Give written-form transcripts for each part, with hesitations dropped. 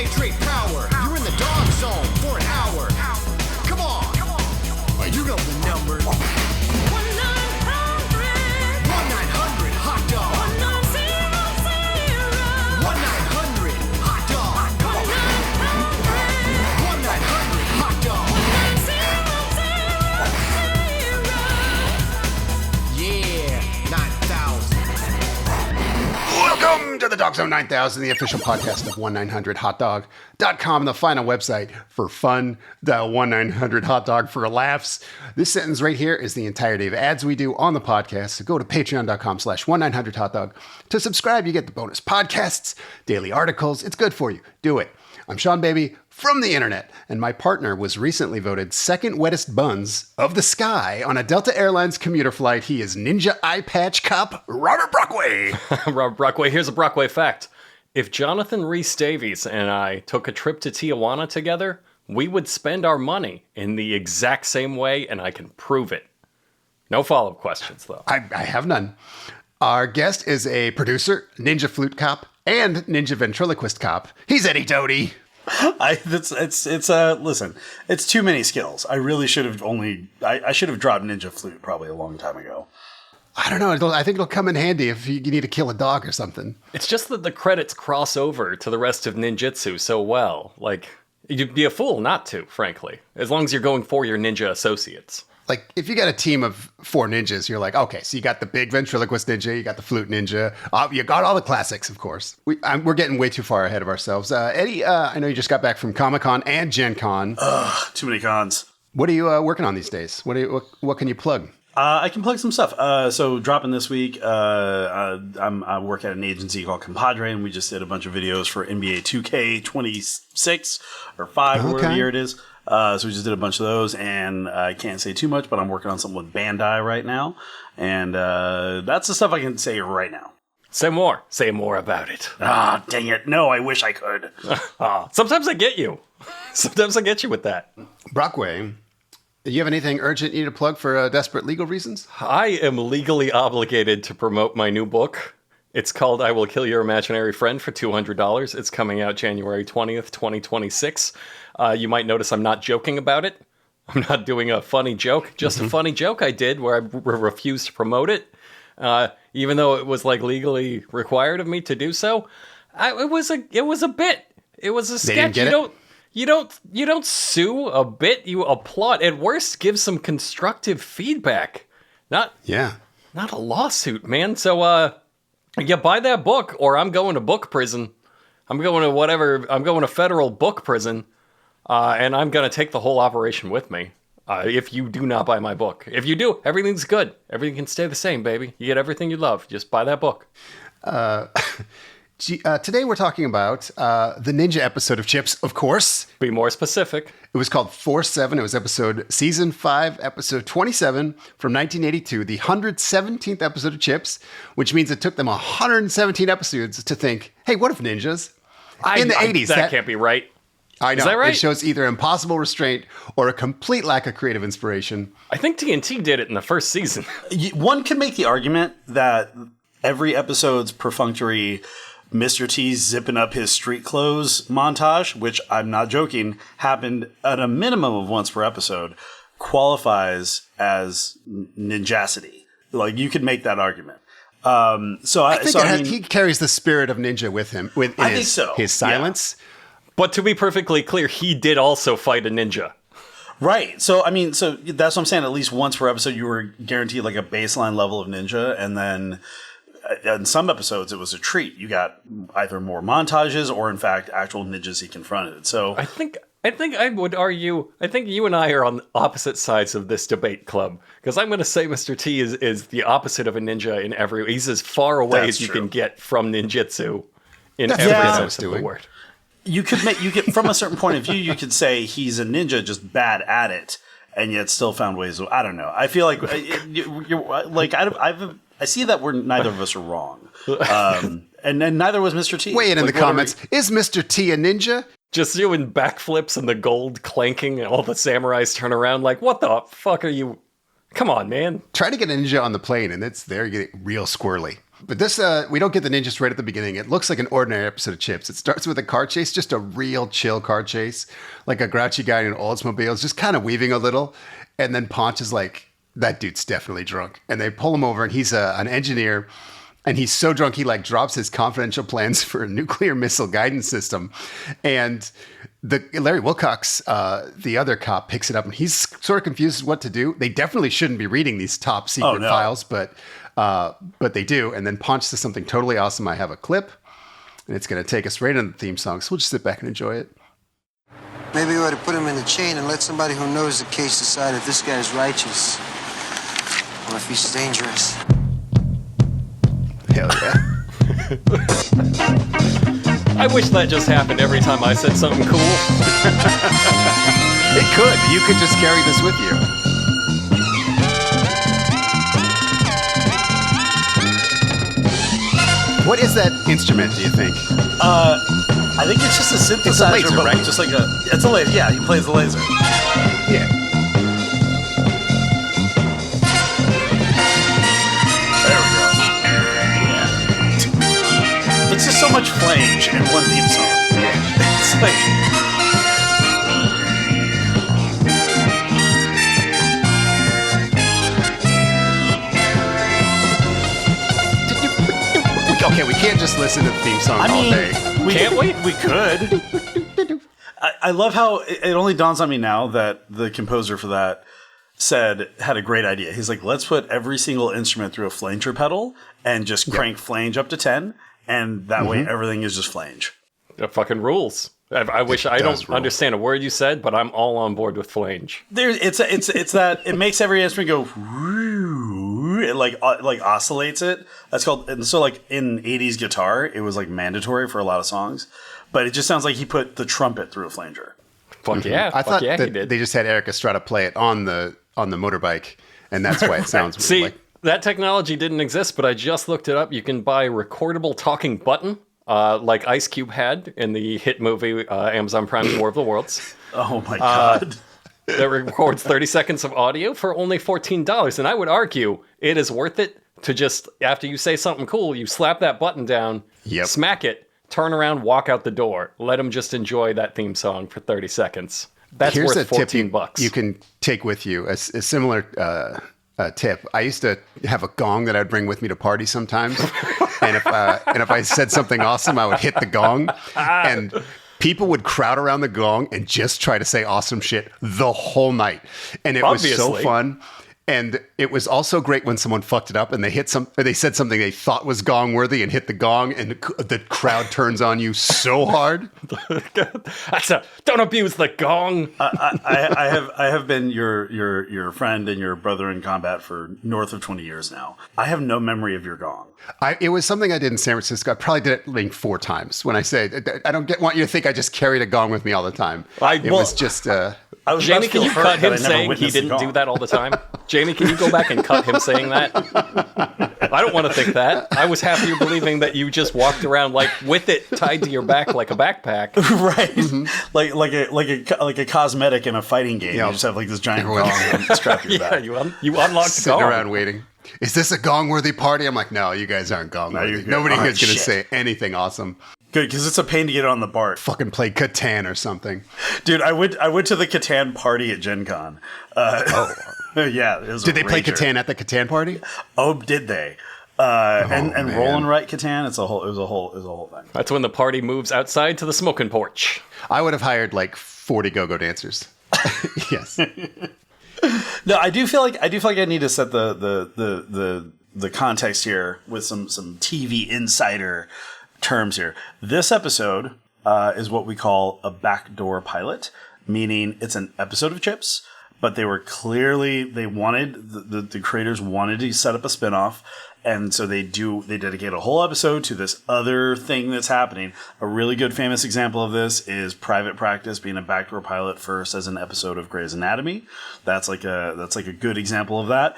Concentrate power. You're in the dog zone for an hour. Come on. You know the number. 1-900 hot dog. 1-900 hot dog. 1-900 hot dog. Yeah, 9,000. Welcome to the Dog Zone 9000, the official podcast of 1-900hotdog.com, the final website for fun. Dial 1-900-HOT-DOG for laughs. This sentence right here is the entirety of ads we do on the podcast. So go to patreon.com/1-900hotdog. To subscribe, you get the bonus podcasts, daily articles. It's good for you. Do it. I'm Sean Baby from the internet, and my partner was recently voted second wettest buns of the sky on a Delta Airlines commuter flight. He is Ninja Eye Patch Cop Robert Brockway. Robert Brockway, here's a Brockway fact. If Jonathan Rhys-Davies and I took a trip to Tijuana together, we would spend our money in the exact same way, and I can prove it. No follow-up questions, though. I have none. Our guest is a producer, Ninja Flute Cop, and Ninja Ventriloquist Cop. He's Eddie Doty. Listen, it's too many skills. I really should have I should have dropped Ninja Flute probably a long time ago. I don't know. I think it'll come in handy if you need to kill a dog or something. It's just that the credits cross over to the rest of ninjutsu so well. Like, you'd be a fool not to, frankly, as long as you're going for your ninja associates. Like, if you got a team of 4 ninjas, you're like, okay, so you got the big ventriloquist ninja, you got the flute ninja, you got all the classics, of course. We're getting way too far ahead of ourselves. Eddie, I know you just got back from Comic-Con and Gen Con. Too many cons. What are you working on these days? What can you plug? I can plug some stuff. So dropping this week, I work at an agency called Compadre, and we just did a bunch of videos for NBA 2K26 or 5 or whatever year it is. So we just did a bunch of those, and I can't say too much, but I'm working on something with Bandai right now, and that's the stuff I can say right now. Say more. Say more about it. Ah, dang it. No, I wish I could. Sometimes I get you. Sometimes I get you with that. Brockway, do you have anything urgent you need to plug for desperate legal reasons? I am legally obligated to promote my new book. It's called I Will Kill Your Imaginary Friend for $200. It's coming out January 20th, 2026. You might notice I'm not joking about it. I'm not doing a funny joke. Just a funny joke I did where I refused to promote it. Even though it was like legally required of me to do so. It was a bit. It was a sketch. You don't sue a bit, you applaud. At worst, give some constructive feedback. Not a lawsuit, man. So yeah, buy that book, or I'm going to book prison. I'm going to federal book prison, and I'm going to take the whole operation with me. If you do not buy my book. If you do, everything's good. Everything can stay the same, baby. You get everything you love. Just buy that book. Today we're talking about the Ninja episode of C.H.I.P.S, of course. Be more specific. It was called 4-7. It was season 5, episode 27 from 1982, the 117th episode of C.H.I.P.S, which means it took them 117 episodes to think, hey, what if ninjas? In the 80s. That can't be right. I know. Is that right? It shows either impossible restraint or a complete lack of creative inspiration. I think TNT did it in the first season. One can make the argument that every episode's perfunctory Mr. T zipping up his street clothes montage, which I'm not joking, happened at a minimum of once per episode, qualifies as ninjacity. Like, you could make that argument. He carries the spirit of ninja with him, his silence. Yeah. But to be perfectly clear, he did also fight a ninja. Right. So that's what I'm saying. At least once per episode, you were guaranteed like a baseline level of ninja, and then in some episodes, it was a treat. You got either more montages or, in fact, actual ninjas he confronted. So I think I would argue. I think you and I are on opposite sides of this debate club, because I'm going to say Mr. T is the opposite of a ninja in every. He's as far away as you can get from ninjutsu in every sense of the word. You could from a certain point of view, you could say he's a ninja, just bad at it, and yet still found ways. I don't know. I feel like I see that neither of us are wrong, and then neither was Mr. T. Weigh in the comments. Is Mr. T a ninja? Just doing backflips and the gold clanking, and all the samurais turn around like, "What the fuck are you? Come on, man!" Try to get a ninja on the plane, and it's there. You get real squirrely. But this, we don't get the ninjas right at the beginning. It looks like an ordinary episode of Chips. It starts with a car chase, just a real chill car chase. Like a grouchy guy in an Oldsmobile is just kind of weaving a little. And then Ponch is like, that dude's definitely drunk. And they pull him over, and he's an engineer. And he's so drunk, he like drops his confidential plans for a nuclear missile guidance system. And Larry Wilcox, the other cop, picks it up, and he's sort of confused what to do. They definitely shouldn't be reading these top secret files, but they do. And then Ponch says something totally awesome. I have a clip, and it's going to take us right into the theme song. So we'll just sit back and enjoy it. Maybe we ought to put him in the chain and let somebody who knows the case decide if this guy's righteous or if he's dangerous. Hell yeah. I wish that just happened every time I said something cool. It could. You could just carry this with you. What is that instrument, do you think? I think it's just a synthesizer, laser, but right? just like it's a laser. Yeah, he plays the laser. Yeah. There we go. Yeah. It's just so much flange in one theme song. It's like. Okay, we can't just listen to the theme song all day. Can't we? We could. I love how it only dawns on me now that the composer for that had a great idea. He's like, let's put every single instrument through a flanger pedal and just crank flange up to 10, and that way everything is just flange. That fucking rules. I wish I don't understand a word you said, but I'm all on board with flange. It's that it makes every instrument go. It like oscillates it. That's called. And so like in 80s guitar, it was like mandatory for a lot of songs, but it just sounds like he put the trumpet through a flanger. Fuck yeah! I thought he that did. they just had Eric Estrada play it on the motorbike, and that's why it sounds See, like. That technology didn't exist, but I just looked it up. You can buy a recordable talking button, like Ice Cube had in the hit movie Amazon Prime's War of the Worlds. Oh my god. That records 30 seconds of audio for only $14. And I would argue it is worth it to just, after you say something cool, you slap that button down, smack it, turn around, walk out the door. Let them just enjoy that theme song for 30 seconds. That's Here's worth a tip $14. you can take with you. A similar tip. I used to have a gong that I'd bring with me to parties sometimes. and if I said something awesome, I would hit the gong. And people would crowd around the gong and just try to say awesome shit the whole night. And it was so fun. And it was also great when someone fucked it up and they said something they thought was gong worthy and hit the gong, and the crowd turns on you so hard. Don't abuse the gong. I have been your friend and your brother in combat for north of 20 years now. I have no memory of your gong. It was something I did in San Francisco. I probably did it like 4 times. When I say I don't want you to think I just carried a gong with me all the time. It was just. Jamie, can you cut him saying he didn't do that all the time? Jamie, can you go back and cut him saying that? I don't want to think that. I was happier believing that you just walked around like with it tied to your back like a backpack. Right. Mm-hmm. Like a cosmetic in a fighting game. You just have like this giant gong strapped to your back. You unlocked the sitting gong. around waiting. Is this a gong-worthy party? I'm like, no, you guys aren't gong-worthy. Nobody here's going to say anything awesome. Good, because it's a pain to get on the BART. Fucking play Catan or something. Dude, I went to the Catan party at Gen Con. Yeah, it was Did they play Catan at the Catan party? Oh, did they? And roll and write Catan, it was a whole thing. That's when the party moves outside to the smoking porch. I would have hired like 40 go-go dancers. Yes. No, I do feel like I need to set the context here with some TV insider terms here. This episode is what we call a backdoor pilot, meaning it's an episode of Chips, but they wanted the creators wanted to set up a spinoff, and so they dedicate a whole episode to this other thing that's happening. A really good famous example of this is Private Practice being a backdoor pilot first as an episode of Grey's Anatomy. That's like a good example of that.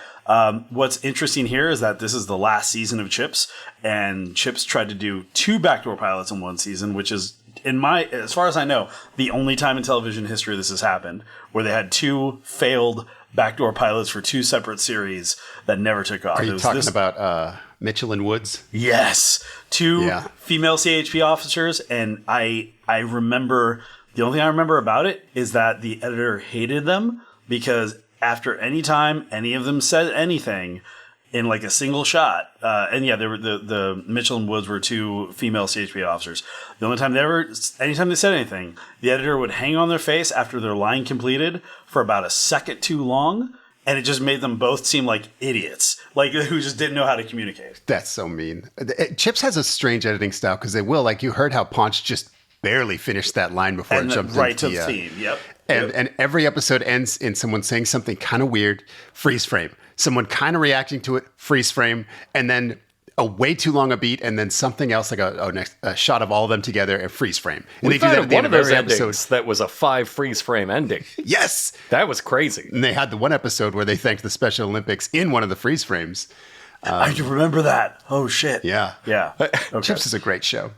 What's interesting here is that this is the last season of Chips, and Chips tried to do 2 backdoor pilots in one season, which is, as far as I know, the only time in television history this has happened, where they had 2 failed backdoor pilots for 2 separate series that never took off. Are you talking about Mitchell and Woods? Yes. 2 female CHP officers, and I remember, the only thing I remember about it is that the editor hated them because after any time any of them said anything in like a single shot, and yeah, they were the Mitchell and Woods were 2 female CHP officers. The only time anytime they said anything, the editor would hang on their face after their line completed for about a second too long, and it just made them both seem like idiots, like who just didn't know how to communicate. That's so mean. Chips has a strange editing style because they will, like you heard how Ponch just barely finished that line before it jumped right into to the theme. Yep. And every episode ends in someone saying something kind of weird, freeze frame. Someone kind of reacting to it, freeze frame, and then a way too long a beat, and then something else like a shot of all of them together and freeze frame. And we found one of those endings that was a 5 freeze frame ending. Yes, that was crazy. And they had the one episode where they thanked the Special Olympics in one of the freeze frames. I do remember that. Oh shit. Yeah. Okay. Chips is a great show.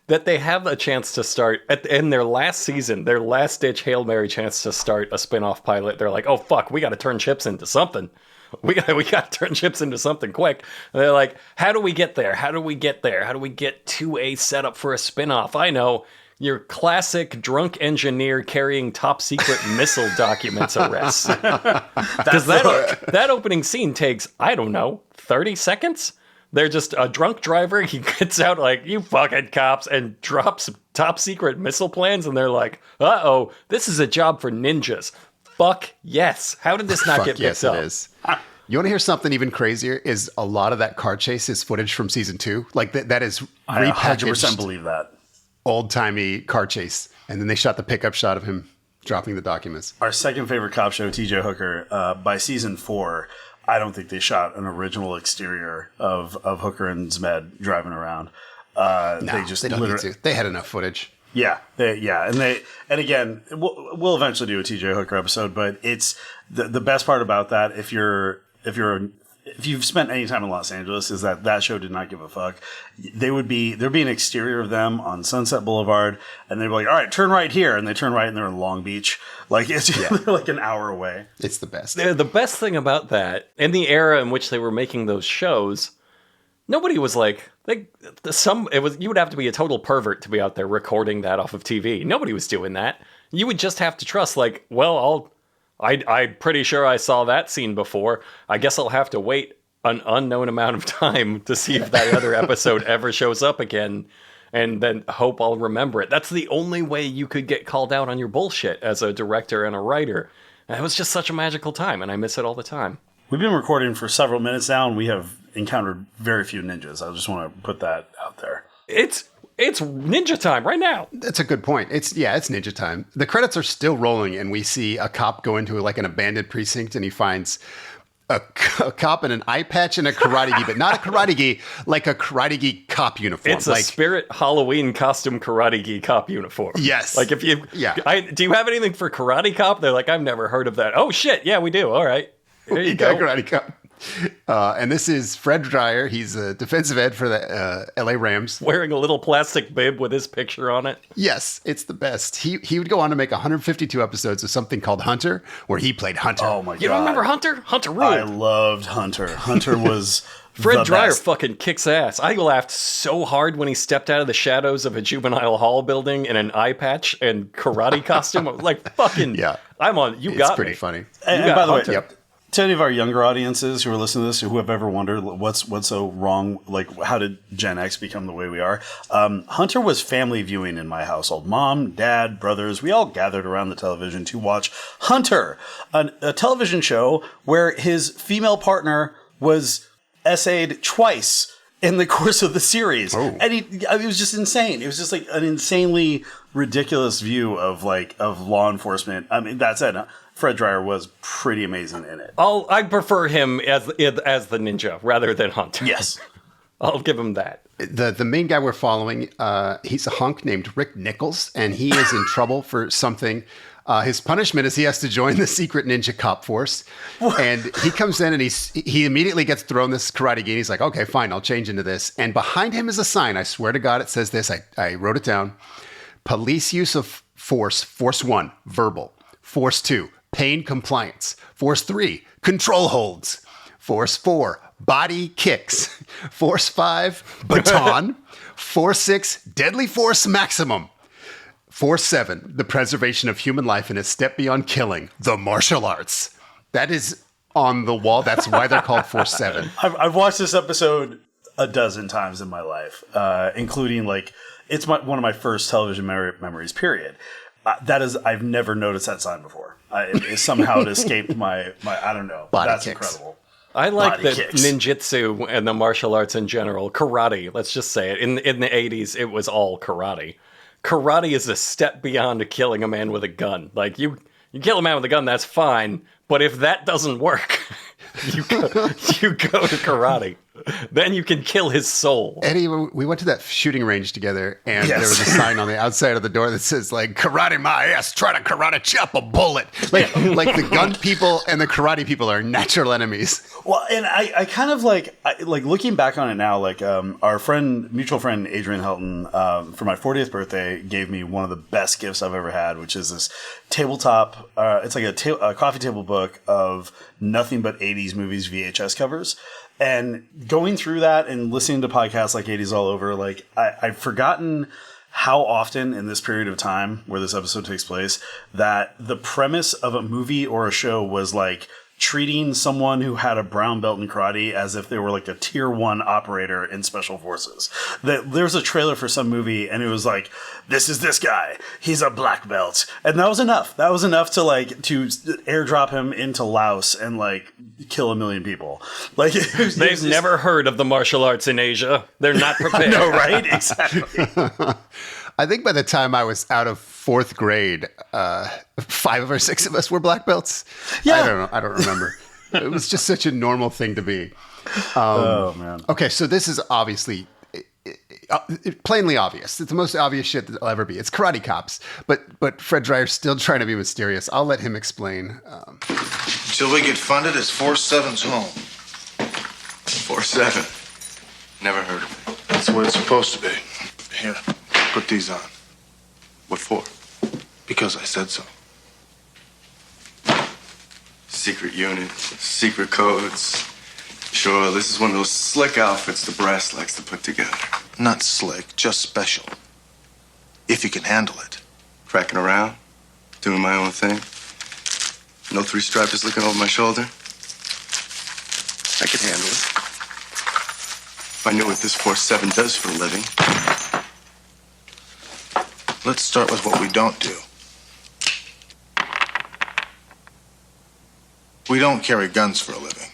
That they have a chance to start in their last season, their last ditch Hail Mary chance to start a spin-off pilot. They're like, oh fuck, we got to turn Chips into something. We got to turn Chips into something quick. And they're like, how do we get there? How do we get there? How do we get to a setup for a spin-off? I know, your classic drunk engineer carrying top secret missile documents arrests. Because that opening scene takes, I don't know, 30 seconds? They're just a drunk driver. He gets out like, you fucking cops, and drops top secret missile plans. And they're like, uh-oh, this is a job for ninjas. Fuck yes. How did this not get picked up? It is. You want to hear something even crazier? Is a lot of that car chase is footage from season 2. Like that is I 100% believe that. Old-timey car chase. And then they shot the pickup shot of him dropping the documents. Our second favorite cop show, TJ Hooker, by season 4, I don't think they shot an original exterior of Hooker and Zmed driving around. They don't need to. They had enough footage. Yeah, and again, we'll eventually do a TJ Hooker episode, but it's the best part about that. If you've spent any time in Los Angeles, is that show did not give a fuck. There'd be an exterior of them on Sunset Boulevard, and they'd be like, all right, turn right here. And they turn right and they're in Long Beach. Like it's like an hour away. It's the best. The best thing about that, in the era in which they were making those shows, nobody was like, you would have to be a total pervert to be out there recording that off of TV. Nobody was doing that. You would just have to trust, like, well, I'm pretty sure I saw that scene before. I guess I'll have to wait an unknown amount of time to see if that other episode ever shows up again, and then hope I'll remember it. That's the only way you could get called out on your bullshit as a director and a writer. And it was just such a magical time, and I miss it all the time. We've been recording for several minutes now, and we have encountered very few ninjas. I just want to put that out there. It's ninja time right now. That's a good point. It's ninja time. The credits are still rolling, and we see a cop go into like an abandoned precinct, and he finds a cop in an eye patch and a karate gi, but not a karate gi, like a karate gi cop uniform. It's a Spirit Halloween costume karate gi cop uniform. Yes. Like do you have anything for karate cop? They're like, I've never heard of that. Oh shit, yeah, we do. All right. There you go. Karate cop. And this is Fred Dreyer. He's a defensive end for the LA Rams. Wearing a little plastic bib with his picture on it. Yes, it's the best. He would go on to make 152 episodes of something called Hunter, where he played Hunter. Oh my God. You don't remember Hunter? Hunter ruled. I loved Hunter. Hunter was Fred Dreyer fucking kicks ass. I laughed so hard when he stepped out of the shadows of a juvenile hall building in an eye patch and karate costume. I was like, fucking, yeah. I'm on, you got me. It's pretty funny. And by the way, to any of our younger audiences who are listening to this, who have ever wondered what's so wrong, like how did Gen X become the way we are? Hunter was family viewing in my household. Mom, dad, brothers, we all gathered around the television to watch Hunter, a television show where his female partner was essayed twice in the course of the series. Oh. And it was just insane. It was just like an insanely ridiculous view of law enforcement. I mean, that said, Fred Dreyer was pretty amazing in it. I prefer him as the ninja rather than Hunter. Yes. I'll give him that. The main guy we're following, he's a hunk named Rick Nichols, and he is in trouble for something. His punishment is he has to join the secret ninja cop force. And he comes in and he immediately gets thrown this karate gi. And he's like, okay, fine, I'll change into this. And behind him is a sign. I swear to God, it says this. I wrote it down. Police use of force 1, verbal. Force 2, pain compliance. Force 3, control holds. Force 4, body kicks. Force 5, baton. Force 6, deadly force maximum. Force 7, the preservation of human life in a step beyond killing, the martial arts. That is on the wall. That's why they're called Force 7. I've watched this episode a dozen times in my life, including like it's one of my first television memories. Period. I've never noticed that sign before. It somehow escaped my I don't know. Body That's kicks. Incredible. I like Body the kicks. ninjutsu and the martial arts in general. Karate, let's just say it. In the 80s, it was all karate. Karate is a step beyond killing a man with a gun. Like, you kill a man with a gun, that's fine. But if that doesn't work, you go to karate. Then you can kill his soul. Eddie, we went to that shooting range together, and Yes. there was a sign on the outside of the door that says, like, karate my ass, try to karate chop a bullet. Like the gun people and the karate people are natural enemies. Well, and I kind of like looking back on it now, like our mutual friend Adrian Helton, for my 40th birthday, gave me one of the best gifts I've ever had, which is this tabletop. It's like a coffee table book of nothing but 80s movies VHS covers. And going through that and listening to podcasts like 80s All Over, like I've forgotten how often in this period of time where this episode takes place that the premise of a movie or a show was like treating someone who had a brown belt in karate as if they were like a tier 1 operator in special forces. That there's a trailer for some movie and it was like, this is this guy, he's a black belt. And that was enough. That was enough to airdrop him into Laos and like kill 1 million people. Like They've never heard of the martial arts in Asia. They're not prepared. No, right? Exactly. I think by the time I was out of 4th grade, 5 or 6 of us were black belts. Yeah. I don't know. I don't remember. It was just such a normal thing to be. Oh, man. Okay, so this is obviously plainly obvious. It's the most obvious shit that will ever be. It's karate cops. But Fred Dreyer's still trying to be mysterious. I'll let him explain. Till we get funded, it's Force 7's home. Force 7. Never heard of it. That's what it's supposed to be. Here, put these on. What for? Because I said so. Secret unit, secret codes. Sure, this is one of those slick outfits the brass likes to put together. Not slick, just special. If you can handle it. Cracking around, doing my own thing. No 3-stripers looking over my shoulder. I could handle it. If I knew what this Force 7 does for a living. Let's start with what we don't do. We don't carry guns for a living.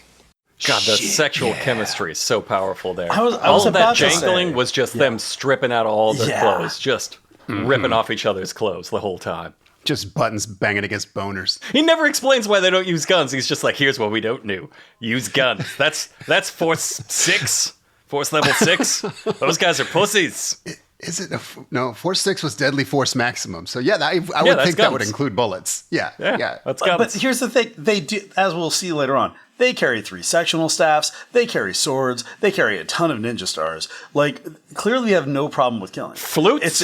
God, the sexual chemistry is so powerful there. I was all that about to jangling say- was just them stripping out all their Yeah. clothes, just ripping off each other's clothes the whole time. Just buttons banging against boners. He never explains why they don't use guns. He's just like, here's what we don't do. Use guns. That's Force 6. Force level 6. Those guys are pussies. Is it? No, Force 6 was deadly force maximum. So yeah, I would that's think that would guns. include bullets. Yeah. That's But guns. here's the thing. They do, as we'll see later on, they carry 3 sectional staffs. They carry swords. They carry a ton of ninja stars. Like, clearly have no problem with killing. Flutes?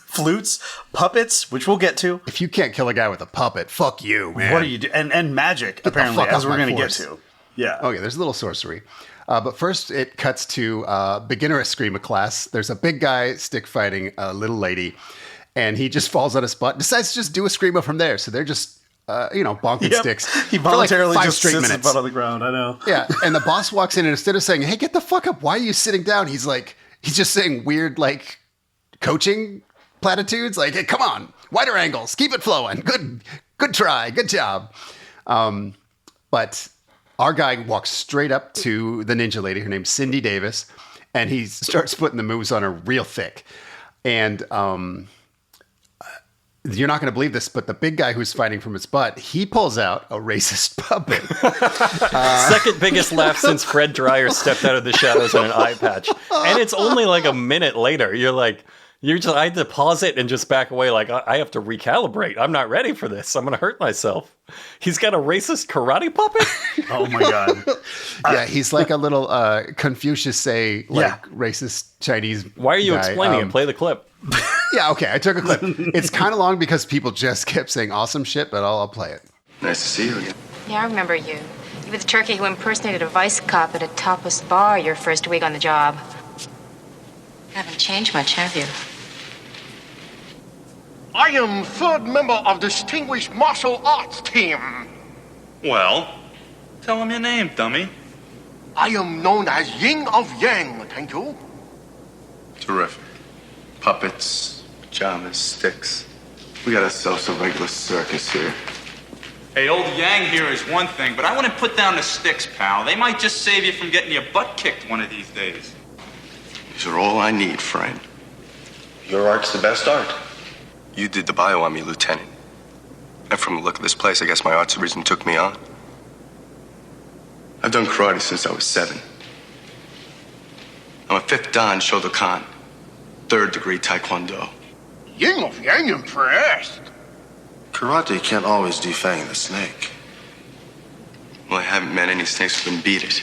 Flutes, puppets, which we'll get to. If you can't kill a guy with a puppet, fuck you, man. What do you do? And magic, the apparently, fuck as off we're my going to get force. to. Yeah. Oh yeah, there's a little sorcery. But first, it cuts to beginner eskrima class. There's a big guy stick fighting a little lady, and he just falls on his butt. Decides to just do eskrima from there. So they're just bonking Yep. sticks. He for like voluntarily 5 just straight sits his minutes. butt on the ground. I know. Yeah, and the boss walks in, and instead of saying, "Hey, get the fuck up! Why are you sitting down?" He's just saying weird coaching platitudes. Like, "Hey, come on, wider angles, keep it flowing. Good try, good job." But our guy walks straight up to the ninja lady. Her name's Cindy Davis, and he starts putting the moves on her real thick. And you're not going to believe this, but the big guy who's fighting from his butt, he pulls out a racist puppet. Second biggest laugh since Fred Dryer stepped out of the shadows in an eye patch. And it's only like a minute later. I had to pause it and just back away like, I have to recalibrate. I'm not ready for this. I'm going to hurt myself. He's got a racist karate puppet? Oh, my God. Yeah, he's like a little Confucius say, racist Chinese Why are you guy. explaining it? Play the clip. Yeah, okay, I took a clip. It's kind of long because people just kept saying awesome shit, but I'll play it. Nice to see you again. Yeah, I remember you. You were the turkey who impersonated a vice cop at a topless bar your first week on the job. Haven't changed much, have you? I am third member of Distinguished Martial Arts Team. Well, tell him your name, dummy. I am known as Yin of Yang, thank you. Terrific. Puppets, pajamas, sticks. We got ourselves a regular circus here. Hey, old Yang here is one thing, but I wouldn't put down the sticks, pal. They might just save you from getting your butt kicked one of these days. These are all I need, friend. Your art's the best art. You did the bio on me, Lieutenant. And from the look of this place, I guess my art's the reason you took me on. I've done karate since I was 7. I'm a 5th Dan Shotokan, 3rd degree Taekwondo. Yin of Yang impressed. Karate can't always defang the snake. Well, I haven't met any snakes who can beat it.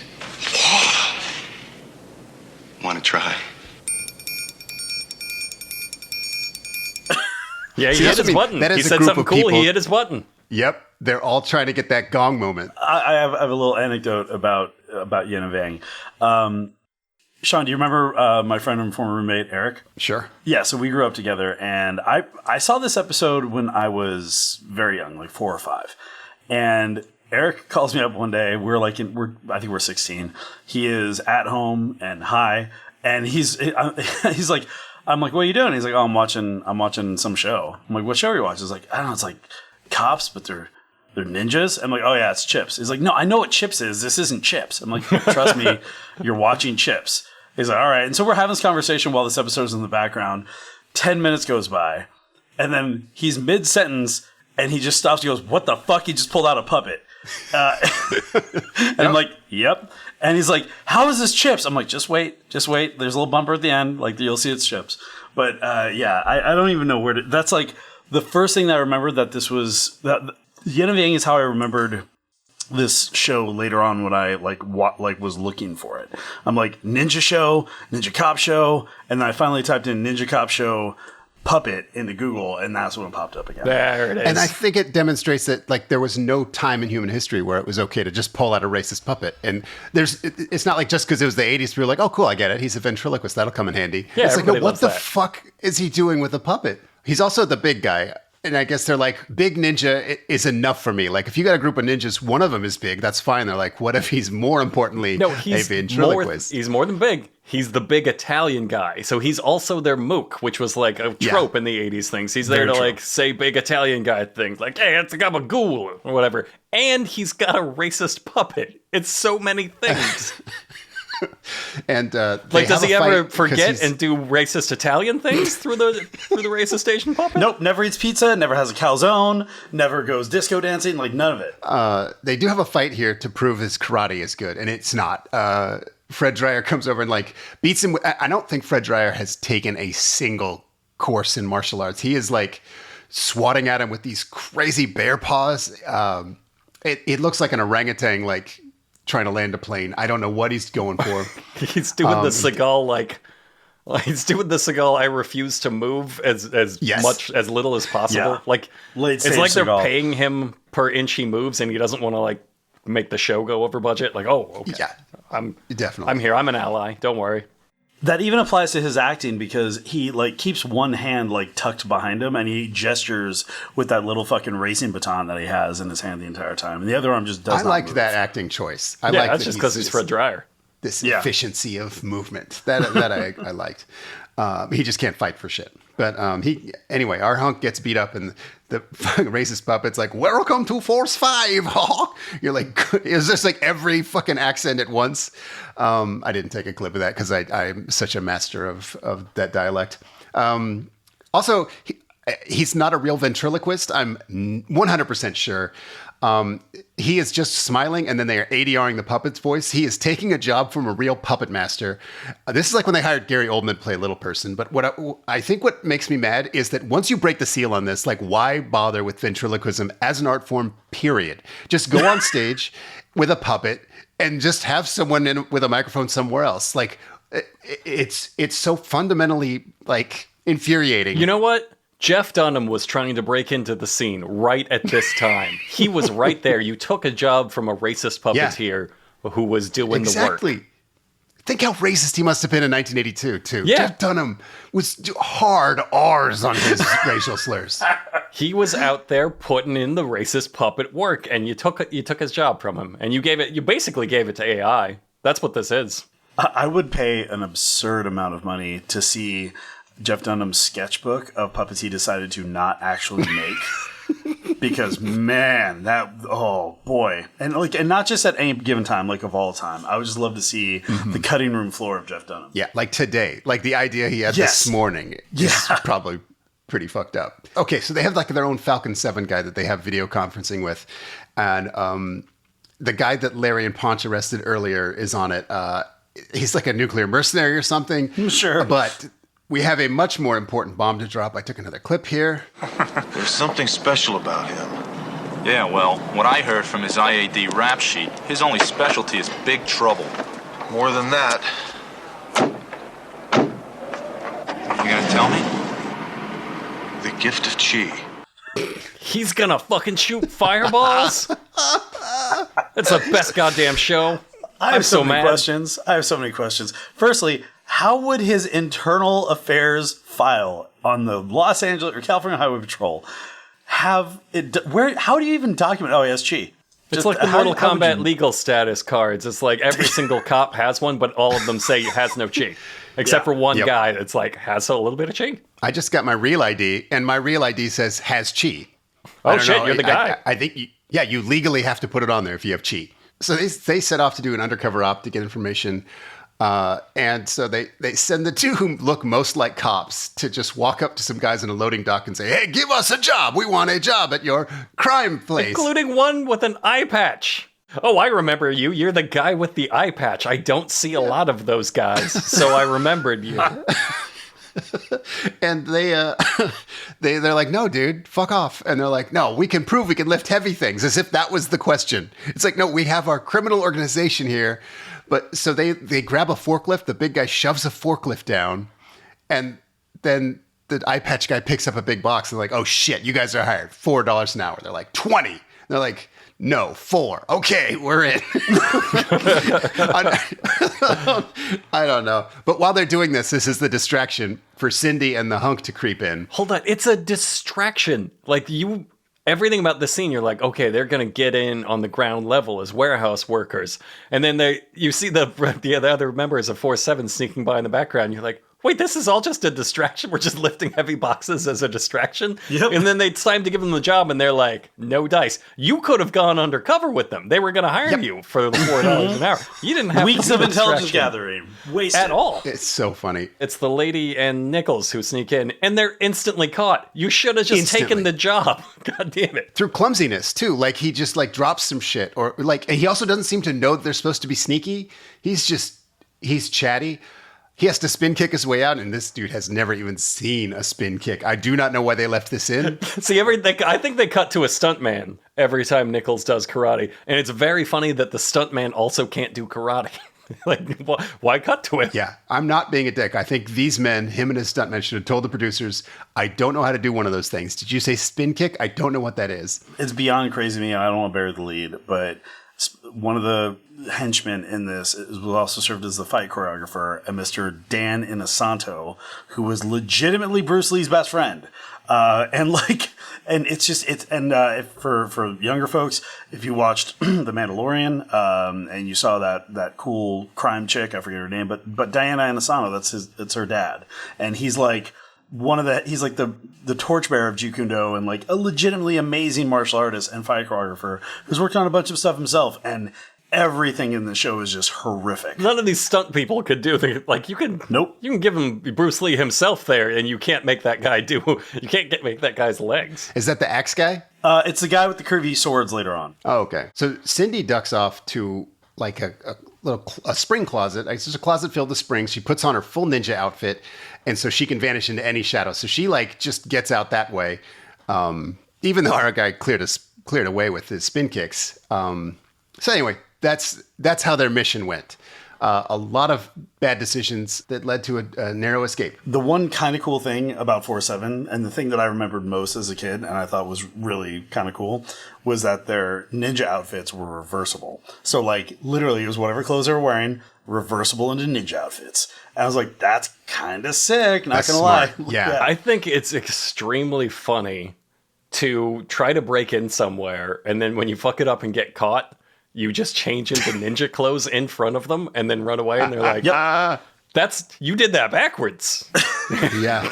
Want to try? Yeah, he See, hit that's his what I mean. button. That is He a said group something of cool. people- He hit his button. Yep. They're all trying to get that gong moment. I have a little anecdote about Yin and Yang. Sean, do you remember my friend and former roommate, Eric? Sure. Yeah, so we grew up together, and I saw this episode when I was very young, like 4 or 5. And Eric calls me up one day. I think we're 16. He is at home and high, and he's like, I'm like, what are you doing? He's like, oh, I'm watching some show. I'm like, what show are you watching? He's like, I don't know, it's like cops, but they're ninjas. I'm like, oh yeah, it's C.H.I.P.S. He's like, no, I know what C.H.I.P.S is. This isn't C.H.I.P.S. I'm like, trust me, you're watching C.H.I.P.S. He's like, all right. And so we're having this conversation while this episode's in the background. 10 minutes goes by, and then he's mid-sentence, and he just stops. He goes, what the fuck? He just pulled out a puppet. And I'm like, yep. And he's like, how is this C.H.I.P.S? I'm like, just wait. There's a little bumper at the end. Like, you'll see it's C.H.I.P.S. But yeah, I don't even know where to. That's like the first thing that I remember that this was. That Yin and Yang is how I remembered this show later on when I was looking for it. I'm like, ninja show, ninja cop show, and then I finally typed in ninja cop show puppet into Google, and that's when it popped up again. There it is. And I think it demonstrates that like there was no time in human history where it was okay to just pull out a racist puppet. And it's not like just because it was the 80s, people were like, oh, cool, I get it. He's a ventriloquist. That'll come in handy. Yeah, it's like, everybody no, what loves the that. fuck is he doing with a puppet? He's also the big guy. And I guess they're like, big ninja is enough for me. Like, if you got a group of ninjas, one of them is big, that's fine. They're like, what if he's more importantly a ventriloquist? He's more than big. He's the big Italian guy. So he's also their mook, which was like a trope in the 80s things. He's there to like say big Italian guy things like, hey, it's a gabagool or whatever. And he's got a racist puppet. It's so many things. And does he ever forget and do racist Italian things through the racist station puppet? Nope, never eats pizza, never has a calzone, never goes disco dancing, like none of it. They do have a fight here to prove his karate is good, and it's not. Fred Dreyer comes over and like beats him. I don't think Fred Dreyer has taken a single course in martial arts. He is like swatting at him with these crazy bear paws. It looks like an orangutan, like trying to land a plane. I don't know what he's going for. He's doing the Seagal he's doing the Seagal I refuse to move as little as possible. Yeah. Like Late it's like stage they're Seagal. paying him per inch he moves and he doesn't want to like make the show go over budget. Like, oh, okay. Yeah, I'm definitely. here. I'm an ally. Don't worry. That even applies to his acting because he like keeps one hand like tucked behind him and he gestures with that little fucking racing baton that he has in his hand the entire time, and the other arm just does. I not liked move. that acting choice. I Yeah, like that's that just because he's Fred Dreyer. This efficiency of movement that I liked. He just can't fight for shit. But anyway, our hunk gets beat up and the fucking racist puppet's like, welcome to Force 5. You're like, it's just like every fucking accent at once. I didn't take a clip of that because I'm such a master of that dialect. Also, he's not a real ventriloquist. I'm 100% sure. He is just smiling, and then they are ADRing the puppet's voice. He is taking a job from a real puppet master. This is like when they hired Gary Oldman to play Little Person. But what I think what makes me mad is that once you break the seal on this, like, why bother with ventriloquism as an art form, period? Just go on stage with a puppet and just have someone with a microphone somewhere else. Like, it's so fundamentally, like, infuriating. You know what? Jeff Dunham was trying to break into the scene right at this time. He was right there. You took a job from a racist puppeteer who was doing the work. Exactly. Think how racist he must have been in 1982, too. Yeah. Jeff Dunham was hard R's on his racial slurs. He was out there putting in the racist puppet work, and you took his job from him, and you basically gave it to AI. That's what this is. I would pay an absurd amount of money to see Jeff Dunham's sketchbook of puppets he decided to not actually make. Because man, oh boy, and not just at any given time, like of all time. I would just love to see the cutting room floor of Jeff Dunham. Yeah, like today, like the idea he had this morning is probably pretty fucked up. Okay, so they have like their own Falcon 7 guy that they have video conferencing with, and the guy that Larry and Ponch arrested earlier is on it. He's like a nuclear mercenary or something. Sure, but we have a much more important bomb to drop. I took another clip here. There's something special about him. Yeah, well, what I heard from his IAD rap sheet, his only specialty is big trouble. More than that, You gonna tell me? the gift of Chi. He's gonna fucking shoot fireballs? That's the best goddamn show. I have so many mad. questions. I have so many questions. Firstly, how would his internal affairs file on the Los Angeles or California Highway Patrol have it? How do you even document? Oh, he has Chi. It's like the Mortal Kombat legal status cards. It's like every single cop has one, but all of them say has no Chi. Except for one guy that's like, has a little bit of Chi. I just got my real ID, and my real ID says has Chi. Oh shit, you're the guy. I think, you legally have to put it on there if you have Chi. So they set off to do an undercover op to get information. And so they send the two who look most like cops to just walk up to some guys in a loading dock and say, hey, give us a job. We want a job at your crime place. Including one with an eye patch. Oh, I remember you. You're the guy with the eye patch. I don't see a lot of those guys, so I remembered you. And they're like, no, dude, fuck off. And they're like, no, we can prove we can lift heavy things, as if that was the question. It's like, no, we have our criminal organization here. But so they grab a forklift. The big guy shoves a forklift down, and then the eye patch guy picks up a big box. And they're like, oh shit, you guys are hired. $4 an hour. They're like, 20. They're like, no, 4. Okay, we're in. I don't know. But while they're doing this is the distraction for Cindy and the hunk to creep in. Hold on. It's a distraction. Like everything about the scene, you're like, okay, they're going to get in on the ground level as warehouse workers. And then you see the other members of 4-7 sneaking by in the background. You're like, wait, this is all just a distraction? We're just lifting heavy boxes as a distraction? Yep. And then it's time to give them the job, and they're like, no dice. You could have gone undercover with them. They were going to hire you for the $4 an hour. You didn't have weeks to of intelligence gathering. Wasted. at all. It's so funny. It's the lady and Nichols who sneak in, and they're instantly caught. You should have just taken the job. God damn it. Through clumsiness, too. Like, he just, like, drops some shit. Or, like, and he also doesn't seem to know that they're supposed to be sneaky. He's chatty. He has to spin kick his way out, and this dude has never even seen a spin kick. I do not know why they left this in. See, I think they cut to a stuntman every time Nichols does karate, and it's very funny that the stuntman also can't do karate. Like, why cut to him? Yeah, I'm not being a dick. I think these men, him and his stuntmen, should have told the producers, I don't know how to do one of those things. Did you say spin kick? I don't know what that is. It's beyond crazy to me. I don't want to bury the lead, but one of the henchmen in this was also served as the fight choreographer, a Mr. Dan Inosanto, who was legitimately Bruce Lee's best friend. For younger folks, if you watched The Mandalorian, and you saw that cool crime chick, I forget her name, but Diana Inosanto, that's her dad. And he's like, he's like the torchbearer of Jeet Kune Do, and like a legitimately amazing martial artist and fight choreographer who's worked on a bunch of stuff himself, and everything in the show is just horrific. None of these stunt people could do things like you can. Nope. You can give him Bruce Lee himself there, and you can't make that guy make that guy's legs. Is that the axe guy? It's the guy with the curvy swords later on. Oh, okay. So Cindy ducks off to like a spring closet. It's just a closet filled with springs. She puts on her full ninja outfit, and so she can vanish into any shadow. So she like just gets out that way, even though our guy cleared away with his spin kicks. So anyway, that's how their mission went. A lot of bad decisions that led to a narrow escape. The one kind of cool thing about 4-7, and the thing that I remembered most as a kid, and I thought was really kind of cool, was that their ninja outfits were reversible. So, like, literally, it was whatever clothes they were wearing, reversible into ninja outfits. And I was like, that's kind of sick, not going to lie. Yeah. I think it's extremely funny to try to break in somewhere, and then when you fuck it up and get caught, you just change into ninja clothes in front of them and then run away, and they're like, you did that backwards. Yeah.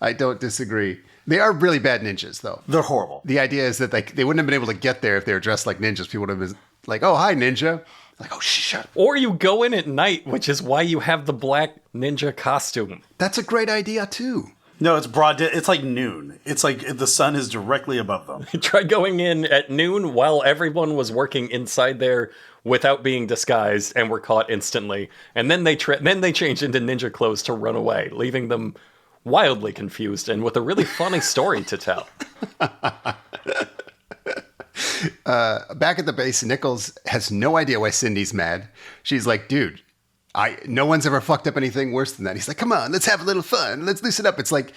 I don't disagree. They are really bad ninjas, though. They're horrible. The idea is that they wouldn't have been able to get there if they were dressed like ninjas. People would have been like, oh, hi, ninja. Like, oh, shut up. Or you go in at night, which is why you have the black ninja costume. That's a great idea, too. No, it's broad. It's like noon. It's like the sun is directly above them. Try going in at noon while everyone was working inside there without being disguised and were caught instantly. And then they changed into ninja clothes to run away, leaving them wildly confused and with a really funny story to tell. Back at the base, Nichols has no idea why Cindy's mad. She's like, dude, no one's ever fucked up anything worse than that. He's like, come on, let's have a little fun. Let's loosen up. It's like,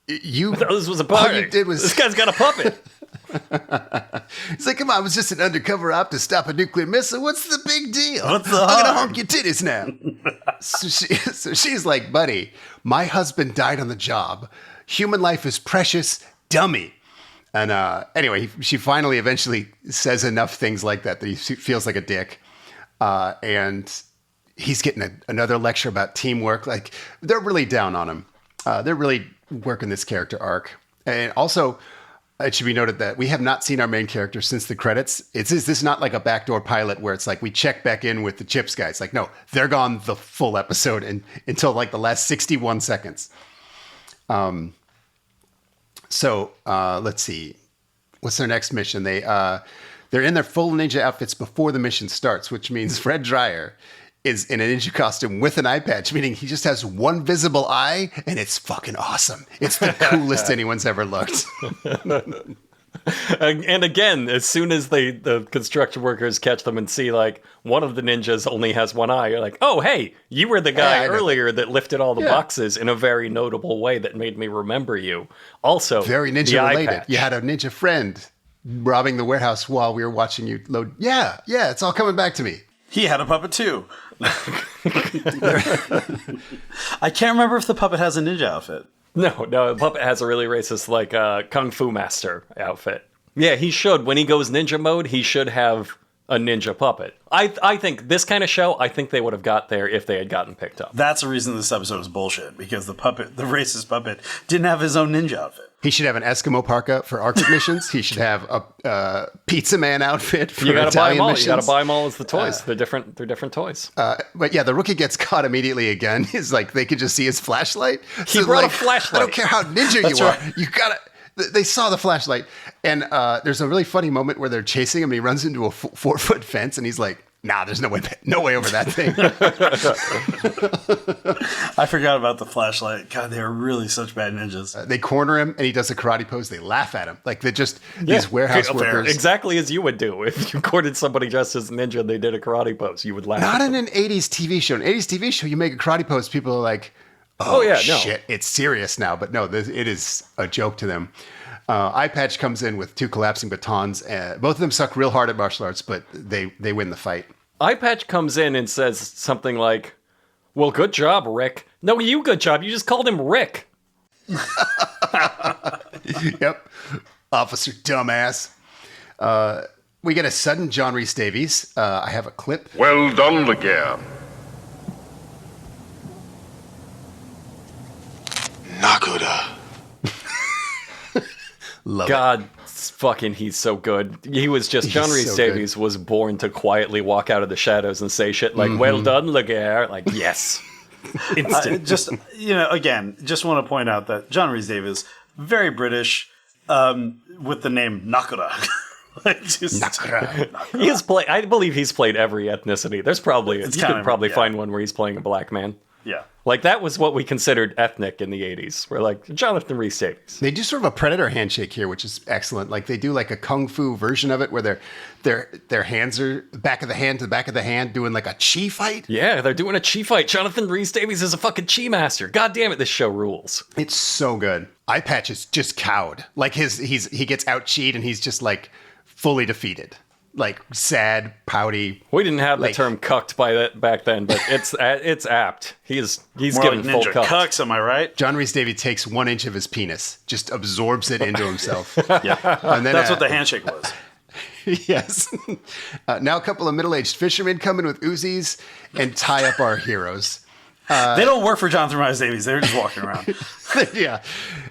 I thought this was a party. All you did was... This guy's got a puppet. He's like, come on, I was just an undercover op to stop a nuclear missile. What's the big deal? What's the I'm harm? going to honk your titties now. So she's like, buddy, my husband died on the job. Human life is precious. Dummy. And anyway, she finally eventually says enough things like that he feels like a dick. And he's getting another lecture about teamwork. Like, they're really down on him. They're really working this character arc. And also, it should be noted that we have not seen our main character since the credits. This is not like a backdoor pilot where it's like we check back in with the C.H.I.P.S guys. Like, no, they're gone the full episode until like the last 61 seconds. So let's see. What's their next mission? They're in their full ninja outfits before the mission starts, which means Fred Dryer is in a ninja costume with an eye patch, meaning he just has one visible eye, and it's fucking awesome. It's the coolest anyone's ever looked. And again, as soon as the construction workers catch them and see, like, one of the ninjas only has one eye, you're like, oh, hey, you were the guy earlier that lifted all the boxes in a very notable way that made me remember you. Also, very ninja related. You had a ninja friend robbing the warehouse while we were watching you load. Yeah, it's all coming back to me. He had a puppet too. I can't remember if the puppet has a ninja outfit. No, the puppet has a really racist, like, Kung Fu Master outfit. Yeah, he should. When he goes ninja mode, he should have a ninja puppet. I think this kind of show, I think they would have got there if they had gotten picked up. That's the reason this episode is bullshit, because the racist puppet, didn't have his own ninja outfit. He should have an Eskimo parka for Arctic missions. He should have a pizza man outfit for Italian missions. You gotta buy them all as the toys. They're different toys. But yeah, the rookie gets caught immediately again. He's like, they could just see his flashlight. He brought a flashlight. I don't care how ninja you are. You gotta... They saw the flashlight. And there's a really funny moment where they're chasing him and he runs into a 4-foot fence and he's like, nah, there's no way over that thing. I forgot about the flashlight. God, they are really such bad ninjas. They corner him and he does a karate pose. They laugh at him. Like they're just these warehouse workers. Exactly as you would do. If you courted somebody dressed as a ninja and they did a karate pose, you would laugh. Not in an 80s TV show. In an 80s TV show, you make a karate pose, people are like, oh yeah, shit, it's serious now. But no, it is a joke to them. Eye Patch comes in with 2 collapsing batons. Both of them suck real hard at martial arts, but they win the fight. Eye Patch comes in and says something like, well, good job, Rick. No, good job. You just called him Rick. Yep. Officer dumbass. We get a sudden John Rhys-Davies. I have a clip. Well done, Laguerre. Nakoda. Love God, fucking, he's so good. He was just, John Rhys-Davies was born to quietly walk out of the shadows and say shit like, well done, Laguerre. Like, yes. Instant. Just want to point out that John Rhys-Davies, very British, with the name Nakoda. I believe he's played every ethnicity. You could probably find one where he's playing a black man. Yeah. Like, that was what we considered ethnic in the 80s. We're like, Jonathan Rhys-Davies. They do sort of a predator handshake here, which is excellent. Like, they do like a kung fu version of it where their hands are back of the hand to the back of the hand doing like a chi fight. Yeah, they're doing a chi fight. Jonathan Rhys-Davies is a fucking chi master. God damn it, this show rules. It's so good. Eye Patch is just cowed. Like, he gets out chied and he's just like fully defeated. Like, sad, pouty. We didn't have the like, term cucked back then, but it's apt. He's More giving like full ninja cuck. cucks, am I right? John Rhys-Davies takes 1 inch of his penis, just absorbs it into himself. Yeah. And then, That's what the handshake was. Yes. Now a couple of middle-aged fishermen come in with Uzis and tie up our heroes. They don't work for Jonathan Rhys-Davies. They're just walking around. Yeah.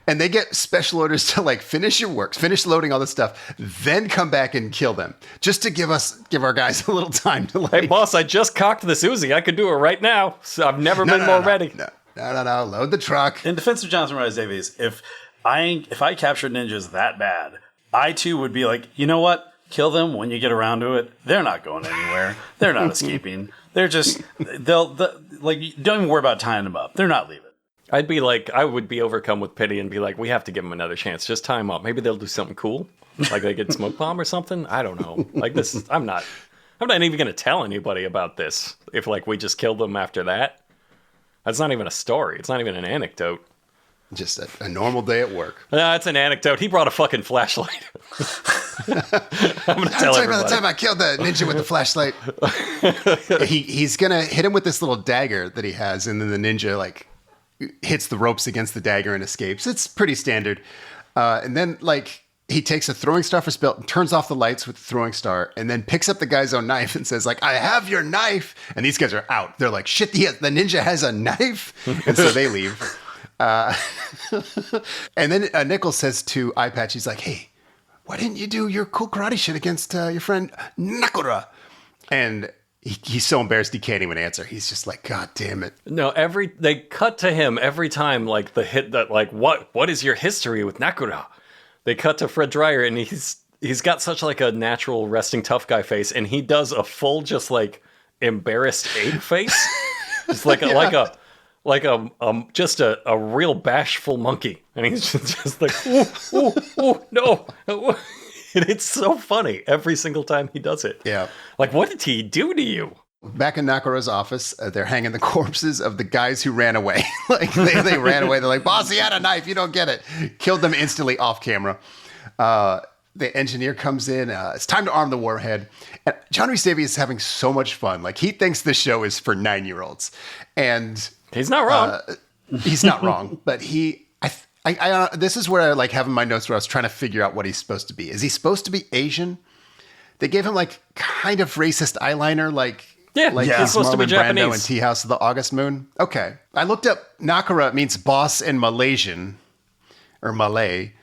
And they get special orders to like finish your works, finish loading all this stuff, then come back and kill them. Just to give our guys a little time to like... Hey, boss, I just cocked this Uzi. I could do it right now. So I've never been more ready. No. Load the truck. In defense of Jonathan Rhys-Davies, if I captured ninjas that bad, I too would be like, you know what? Kill them when you get around to it. They're not going anywhere. They're not escaping. They're just, don't even worry about tying them up. They're not leaving. I would be overcome with pity and be like, we have to give them another chance. Just tie them up. Maybe they'll do something cool. Like they get smoke bomb or something. I don't know. Like this, I'm not even going to tell anybody about this. If like we just killed them after that. That's not even a story. It's not even an anecdote. Just a normal day at work. It's an anecdote. He brought a fucking flashlight. I'm going to tell everybody. By the time I killed the ninja with the flashlight, he's going to hit him with this little dagger that he has, and then the ninja like hits the ropes against the dagger and escapes. It's pretty standard. And then like he takes a throwing star for his belt and turns off the lights with the throwing star, and then picks up the guy's own knife and says like, I have your knife. And these guys are out. They're like, shit, the ninja has a knife. And so they leave. And then Nichols says to Eye Patch, he's like, hey, why didn't you do your cool karate shit against your friend Nakura? And he's so embarrassed he can't even answer. He's just like, God damn it. No, they cut to him every time, like the hit that, like, what is your history with Nakura? They cut to Fred Dryer, and he's got such like a natural resting tough guy face, and he does a full just like embarrassed ape face, just like just a real bashful monkey, and he's just like, ooh, no. And it's so funny every single time he does it. Yeah. Like, what did he do to you? Back in Nakura's office, they're hanging the corpses of the guys who ran away. Like they ran away. They're like, boss, he had a knife. You don't get it. Killed them instantly off camera. The engineer comes in. It's time to arm the warhead. And John Rhys-Davies is having so much fun. Like he thinks this show is for 9-year-olds. And he's not wrong. He's not wrong. But this is where I like having my notes where I was trying to figure out what he's supposed to be. Is he supposed to be Asian? They gave him like kind of racist eyeliner, like he's supposed to be Japanese. Brando in Tea House of the August Moon. Okay, I looked up Nakura means boss in Malaysian or Malay,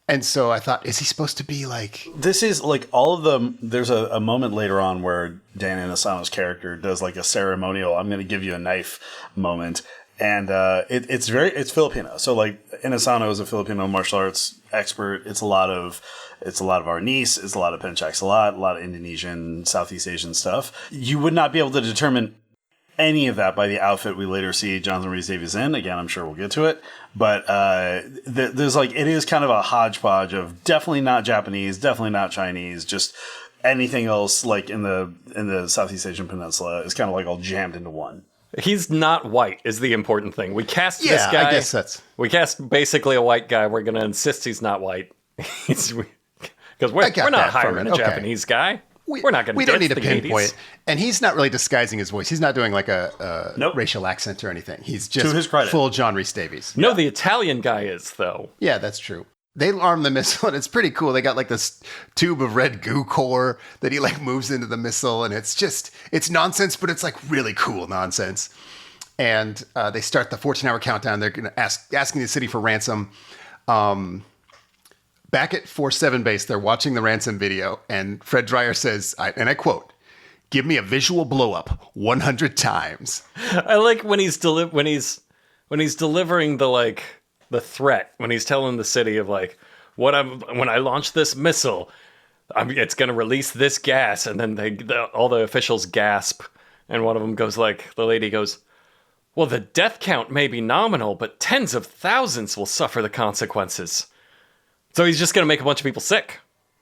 and so I thought, is he supposed to be like? This is like all of them. There's a moment later on where Dan Inosanto's character does like a ceremonial, I'm going to give you a knife moment. And it's Filipino. So like Inosanto is a Filipino martial arts expert. It's a lot of Arnis, it's a lot of Pencak Silat, a lot of Indonesian, Southeast Asian stuff. You would not be able to determine any of that by the outfit we later see Jonathan Rhys-Davies in. Again, I'm sure we'll get to it. But there's like, it is kind of a hodgepodge of definitely not Japanese, definitely not Chinese, just anything else like in the Southeast Asian peninsula is kind of like all jammed into one. He's not white is the important thing. We cast this guy. I guess we cast basically a white guy. We're going to insist he's not white. Because we're not hiring a Japanese guy. We're not going to. We don't need to pinpoint. And he's not really disguising his voice. He's not doing like a racial accent or anything. He's just full John Rhys-Davies. No, the Italian guy is though. Yeah, that's true. They arm the missile, and it's pretty cool. They got like this tube of red goo core that he like moves into the missile, and it's nonsense, but it's like really cool nonsense. And they start the 14-hour countdown. They're going to asking the city for ransom. Back at 4-7 base, they're watching the ransom video, and Fred Dryer says, and I quote, "Give me a visual blow up 100 times." I like when he's delivering the threat, when he's telling the city of like, when I launch this missile, it's going to release this gas, and then all the officials gasp, and one of them goes like, the lady goes, Well, the death count may be nominal, but tens of thousands will suffer the consequences. So he's just going to make a bunch of people sick.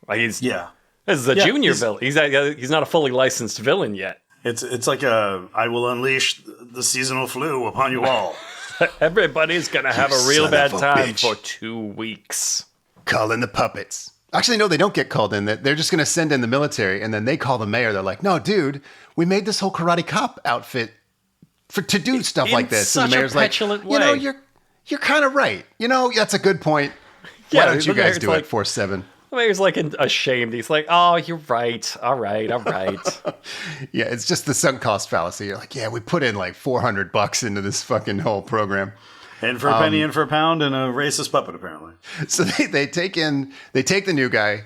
Like this is a junior villain. He's not a fully licensed villain yet. It's like I will unleash the seasonal flu upon you all. Everybody's going to have a real bad time for 2 weeks. Call in the puppets. Actually, no, they don't get called in. They're just going to send in the military, and then they call the mayor. They're like, no, dude, we made this whole karate cop outfit to do stuff like this. And the mayor's like, you're kind of right. That's a good point. Why don't you guys do it, 4-7? The mayor's like ashamed. He's like, oh, you're right. All right. Yeah, it's just the sunk cost fallacy. You're like, yeah, we put in like $400 into this fucking whole program. And for a penny and for a pound and a racist puppet, apparently. So they take the new guy,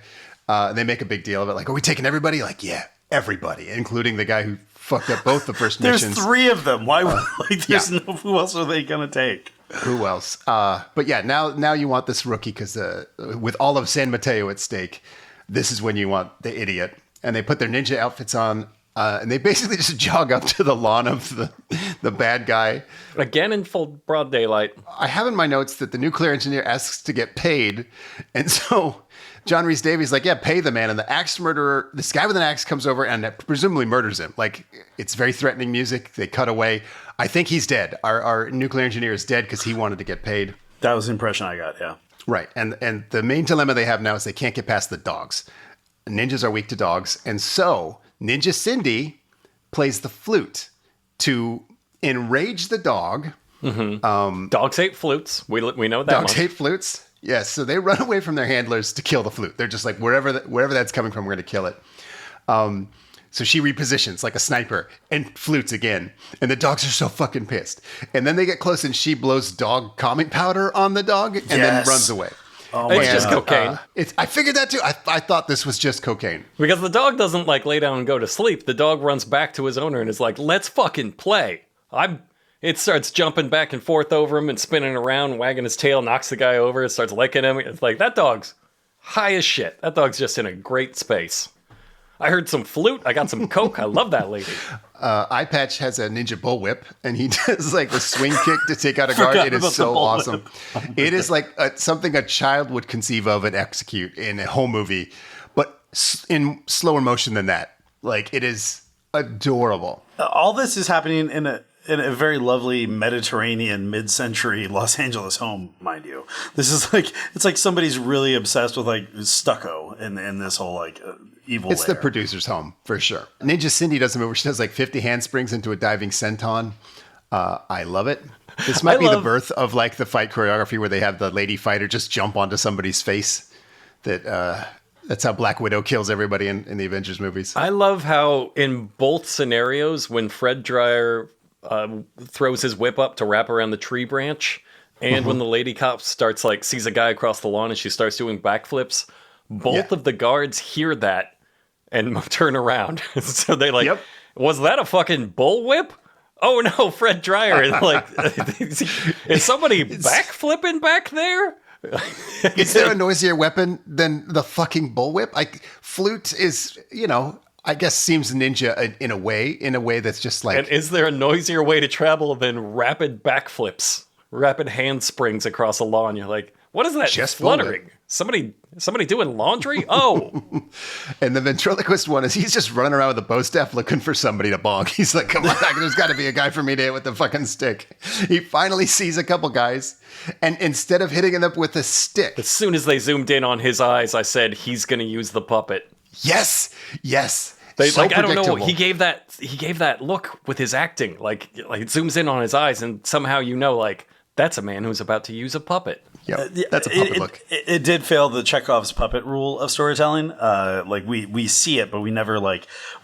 and they make a big deal of it. Like, are we taking everybody? Like, yeah, everybody, including the guy who fucked up both the first missions. There's 3 of them. Why? Who else are they gonna take? Who else? But yeah, now you want this rookie because with all of San Mateo at stake, this is when you want the idiot. And they put their ninja outfits on. And they basically just jog up to the lawn of the bad guy. Again in full broad daylight. I have in my notes that the nuclear engineer asks to get paid. And so John Rhys-Davies is like, yeah, pay the man. And the axe murderer, this guy with an axe comes over and presumably murders him. Like, it's very threatening music. They cut away. I think he's dead. Our nuclear engineer is dead because he wanted to get paid. That was the impression I got, yeah. Right. And the main dilemma they have now is they can't get past the dogs. Ninjas are weak to dogs. And so Ninja Cindy plays the flute to enrage the dog. Mm-hmm. Dogs hate flutes. We know that. Dogs hate flutes. Yes, so they run away from their handlers to kill the flute. They're just like, wherever that's coming from, we're going to kill it. So she repositions like a sniper and flutes again. And the dogs are so fucking pissed. And then they get close and she blows dog calming powder on the dog and then runs away. Oh, it's just cocaine. I figured that too. I thought this was just cocaine. Because the dog doesn't like lay down and go to sleep. The dog runs back to his owner and is like, let's fucking play. It starts jumping back and forth over him and spinning around, wagging his tail, knocks the guy over, it starts licking him. It's like, that dog's high as shit. That dog's just in a great space. I heard some flute. I got some coke. I love that lady. Eye Patch has a ninja bullwhip, and he does like the swing kick to take out a guard. It is so awesome. It is like something a child would conceive of and execute in a whole movie, but in slower motion than that. Like, it is adorable. All this is happening in a very lovely Mediterranean mid-century Los Angeles home, mind you. This is like, it's like somebody's really obsessed with like stucco in this whole like evil It's lair. the producer's home, for sure. Ninja Cindy does a move where she does like 50 handsprings into a diving senton. I love it. This might be the birth of like the fight choreography where they have the lady fighter just jump onto somebody's face. That's how Black Widow kills everybody in the Avengers movies. I love how in both scenarios, when Fred Dryer throws his whip up to wrap around the tree branch, and when the lady cop sees a guy across the lawn and she starts doing backflips, both of the guards hear that and turn around. So they was that a fucking bullwhip? Oh no, Fred Dryer. Is somebody backflipping back there? Is there a noisier weapon than the fucking bullwhip? Flute is, I guess seems ninja in a way that's just like... And is there a noisier way to travel than rapid backflips, rapid handsprings across a lawn? You're like, what is that just fluttering? Somebody doing laundry? Oh. And the ventriloquist one is he's just running around with a bow staff looking for somebody to bonk. He's like, come on, there's got to be a guy for me to hit with the fucking stick. He finally sees a couple guys, and instead of hitting them up with a stick... As soon as they zoomed in on his eyes, I said, he's going to use the puppet. Yes. So I don't know. He gave that look with his acting. Like it zooms in on his eyes, and somehow that's a man who's about to use a puppet. Yeah, that's a puppet look. It did fail the Chekhov's puppet rule of storytelling. We see it, but we never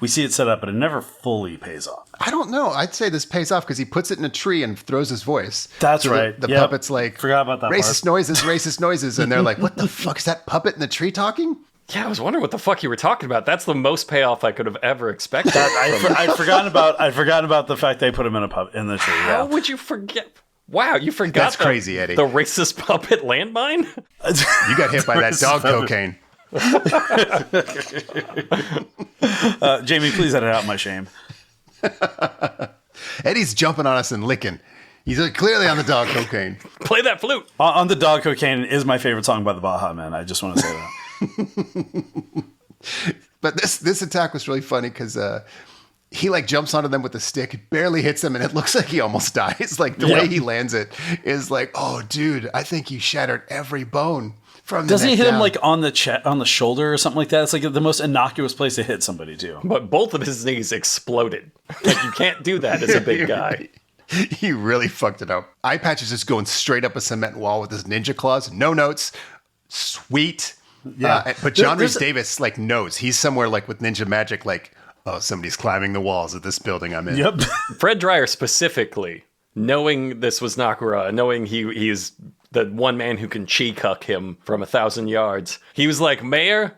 we see it set up, but it never fully pays off. I don't know. I'd say this pays off because he puts it in a tree and throws his voice. That's right. The puppet's like, forgot about that racist noises, and they're like, what the fuck is that puppet in the tree talking? Yeah, I was wondering what the fuck you were talking about. That's the most payoff I could have ever expected. I'd forgotten about the fact they put him in the tree. How would you forget? Wow, you forgot. That's crazy, Eddie. The racist puppet landmine? You got hit by that dog cocaine. Jamie, please edit out my shame. Eddie's jumping on us and licking. He's clearly on the dog cocaine. Play that flute. On the Dog Cocaine is my favorite song by the Baja Men. I just want to say that. But this attack was really funny because he like jumps onto them with the stick, barely hits them, and it looks like he almost dies. Like the way he lands it is like, oh, dude, I think you shattered every bone from the Doesn't he neck hit down. him like on the shoulder or something like that? It's like the most innocuous place to hit somebody too. But both of his knees exploded. Like, you can't do that as a big guy. He really fucked it up. Eye Patch is just going straight up a cement wall with his ninja claws. No notes. Sweet. Yeah. But John Rhys-Davies like knows. He's somewhere like with ninja magic like, oh, somebody's climbing the walls of this building I'm in. Yep. Fred Dryer specifically, knowing this was Nakura, knowing he's the one man who can chi-cuck him from 1,000 yards, he was like, Mayor,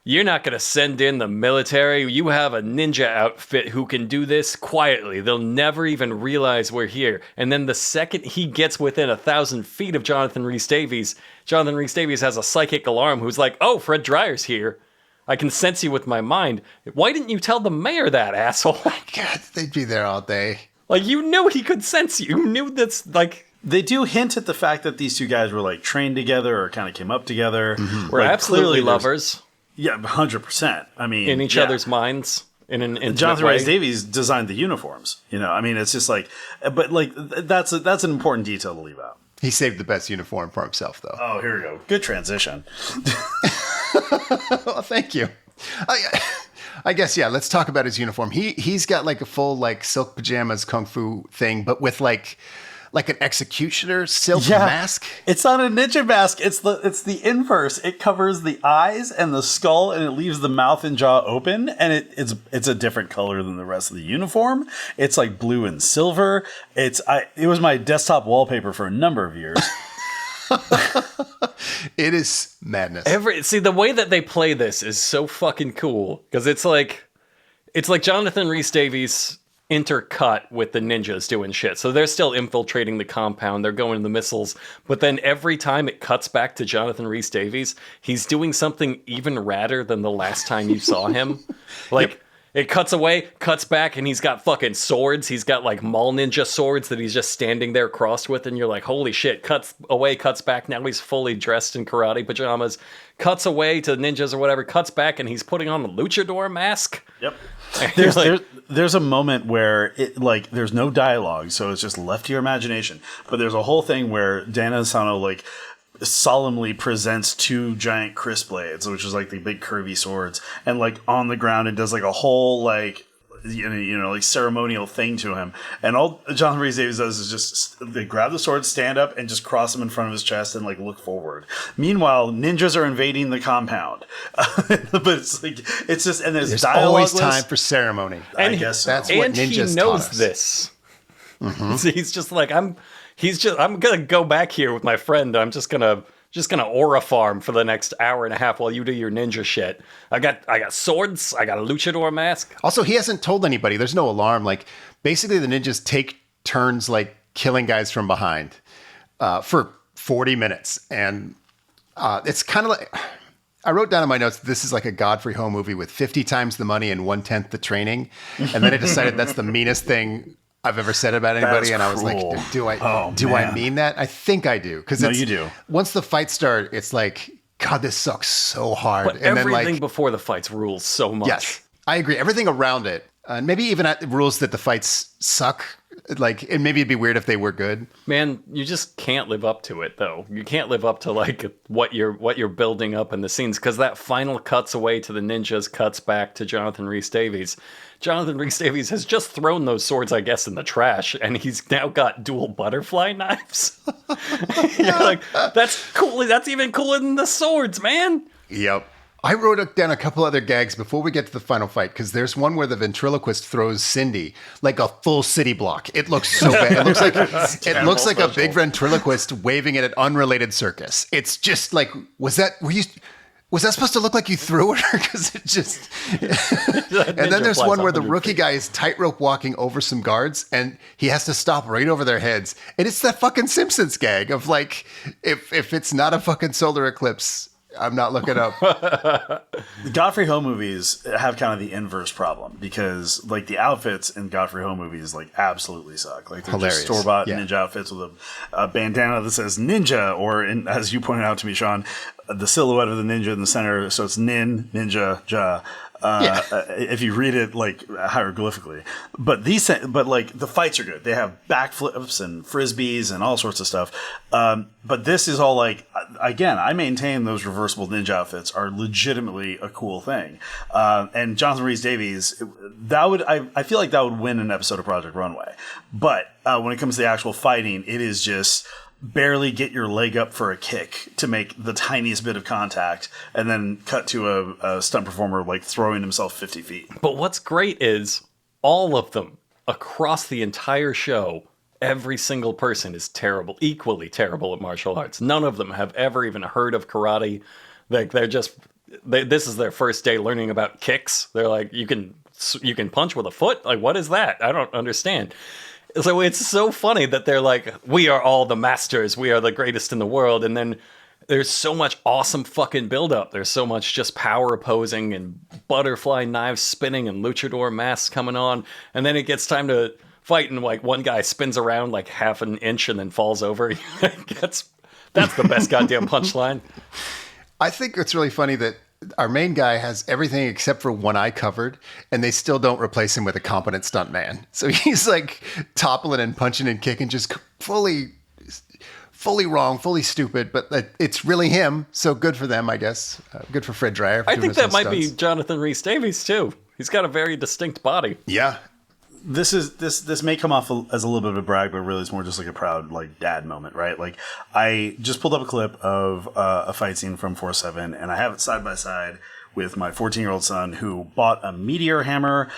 you're not going to send in the military. You have a ninja outfit who can do this quietly. They'll never even realize we're here. And then the second he gets within 1,000 feet of Jonathan Rhys-Davies, Jonathan Rhys-Davies has a psychic alarm who's like, oh, Fred Dryer's here. I can sense you with my mind. Why didn't you tell the mayor that, asshole? God, they'd be there all day. Like, you knew he could sense you. You knew that's, like... They do hint at the fact that these two guys were like trained together or kind of came up together. Mm-hmm. We're like, absolutely lovers. Yeah, 100%. I mean, in each other's minds. In an intimate Jonathan way. Rhys-Davies designed the uniforms. You know, I mean, it's just like, but like that's an important detail to leave out. He saved the best uniform for himself, though. Oh, here we go. Good transition. Well, thank you. I guess, yeah, let's talk about his uniform. He's got like a full like silk pajamas kung fu thing, but with like an executioner silk mask. It's not a ninja mask. It's the inverse. It covers the eyes and the skull, and it leaves the mouth and jaw open. And it's a different color than the rest of the uniform. It's like blue and silver. It was my desktop wallpaper for a number of years. It is madness. See, the way that they play this is so fucking cool because it's like Jonathan Rhys-Davies intercut with the ninjas doing shit. So they're still infiltrating the compound. They're going to the missiles. But then every time it cuts back to Jonathan Rhys-Davies, he's doing something even radder than the last time you saw him. Like, it cuts away, cuts back, and he's got fucking swords. He's got, like, mall ninja swords that he's just standing there crossed with, and you're like, holy shit. Cuts away, cuts back. Now he's fully dressed in karate pajamas. Cuts away to ninjas or whatever. Cuts back, and he's putting on the luchador mask. Yep. Like, There's a moment where there's no dialogue, so it's just left to your imagination. But there's a whole thing where Dan Asano like solemnly presents two giant Chris blades, which is like the big curvy swords, and like on the ground it does like a whole like like ceremonial thing to him. And all Jonathan Rhys-Davies does is just they grab the sword, stand up, and just cross them in front of his chest and like look forward. Meanwhile, ninjas are invading the compound. But it's like it's just and there's dialogue. Always time for ceremony. And I guess so. That's what and ninjas he taught knows us. this. Mm-hmm. So he's just like I'm gonna go back here with my friend. I'm just gonna aura farm for the next hour and a half while you do your ninja shit. I got swords. I got a luchador mask. Also, he hasn't told anybody. There's no alarm. Like, basically, the ninjas take turns, like, killing guys from behind for 40 minutes. And it's kind of like... I wrote down in my notes, this is like a Godfrey Ho movie with 50 times the money and 1/10 the training. And then I decided that's the meanest thing I've ever said about anybody. That's and I was cruel. like, do I mean that? I think I do. Because you do. Once the fights start, it's like, God, this sucks so hard. But and everything then, like, before the fights rules so much. yes, I agree. Everything around it. And maybe even rules that the fights suck. Like, and maybe it'd be weird if they were good. Man, you just can't live up to it, though. You can't live up to like what you're building up in the scenes, because that final cuts away to the ninjas, cuts back to Jonathan Rhys-Davies. Jonathan Rhys-Davies has just thrown those swords, I guess, in the trash, and he's now got dual butterfly knives. You're like, that's cool. That's even cooler than the swords, man. Yep. I wrote down a couple other gags before we get to the final fight, because there's one where the ventriloquist throws Cindy like a full city block. It looks so bad. It looks like a big ventriloquist waving at an unrelated circus. It's just like, was that supposed to look like you threw it? Because it just... And then there's one where the rookie guy is tightrope walking over some guards, and he has to stop right over their heads. And it's that fucking Simpsons gag of like, if it's not a fucking solar eclipse... I'm not looking up. The Godfrey Ho movies have kind of the inverse problem because, like, the outfits in Godfrey Ho movies, like, absolutely suck. Like, they're Hilarious. just store-bought Yeah. ninja outfits with a bandana that says ninja, or, as you pointed out to me, Sean, the silhouette of the ninja in the center, so it's nin, ninja, ja. If you read it like hieroglyphically, but like the fights are good. They have backflips and frisbees and all sorts of stuff. But this is all like, again, I maintain those reversible ninja outfits are legitimately a cool thing. And Jonathan Rhys-Davies, I feel like that would win an episode of Project Runway. But when it comes to the actual fighting, it is just barely get your leg up for a kick to make the tiniest bit of contact and then cut to a stunt performer like throwing himself 50 feet. But what's great is all of them across the entire show, every single person is terrible, equally terrible at martial arts. None of them have ever even heard of karate. Like this is their first day learning about kicks. They're like, you can punch with a foot? Like, what is that? I don't understand. So it's so funny that they're like, we are all the masters. We are the greatest in the world. And then there's so much awesome fucking buildup. There's so much just power opposing and butterfly knives spinning and luchador masks coming on. And then it gets time to fight. And like one guy spins around like half an inch and then falls over. That's the best goddamn punchline. I think it's really funny that our main guy has everything except for one eye covered, and they still don't replace him with a competent stuntman. So he's like toppling and punching and kicking, just fully wrong, fully stupid. But it's really him, so good for them, I guess. Good for Fred Dryer. I think that might be Jonathan Rhys-Davies too. He's got a very distinct body. Yeah. This may come off as a little bit of a brag, but really it's more just like a proud like dad moment, right? Like I just pulled up a clip of a fight scene from 4-7, and I have it side by side with my 14-year-old son who bought a meteor hammer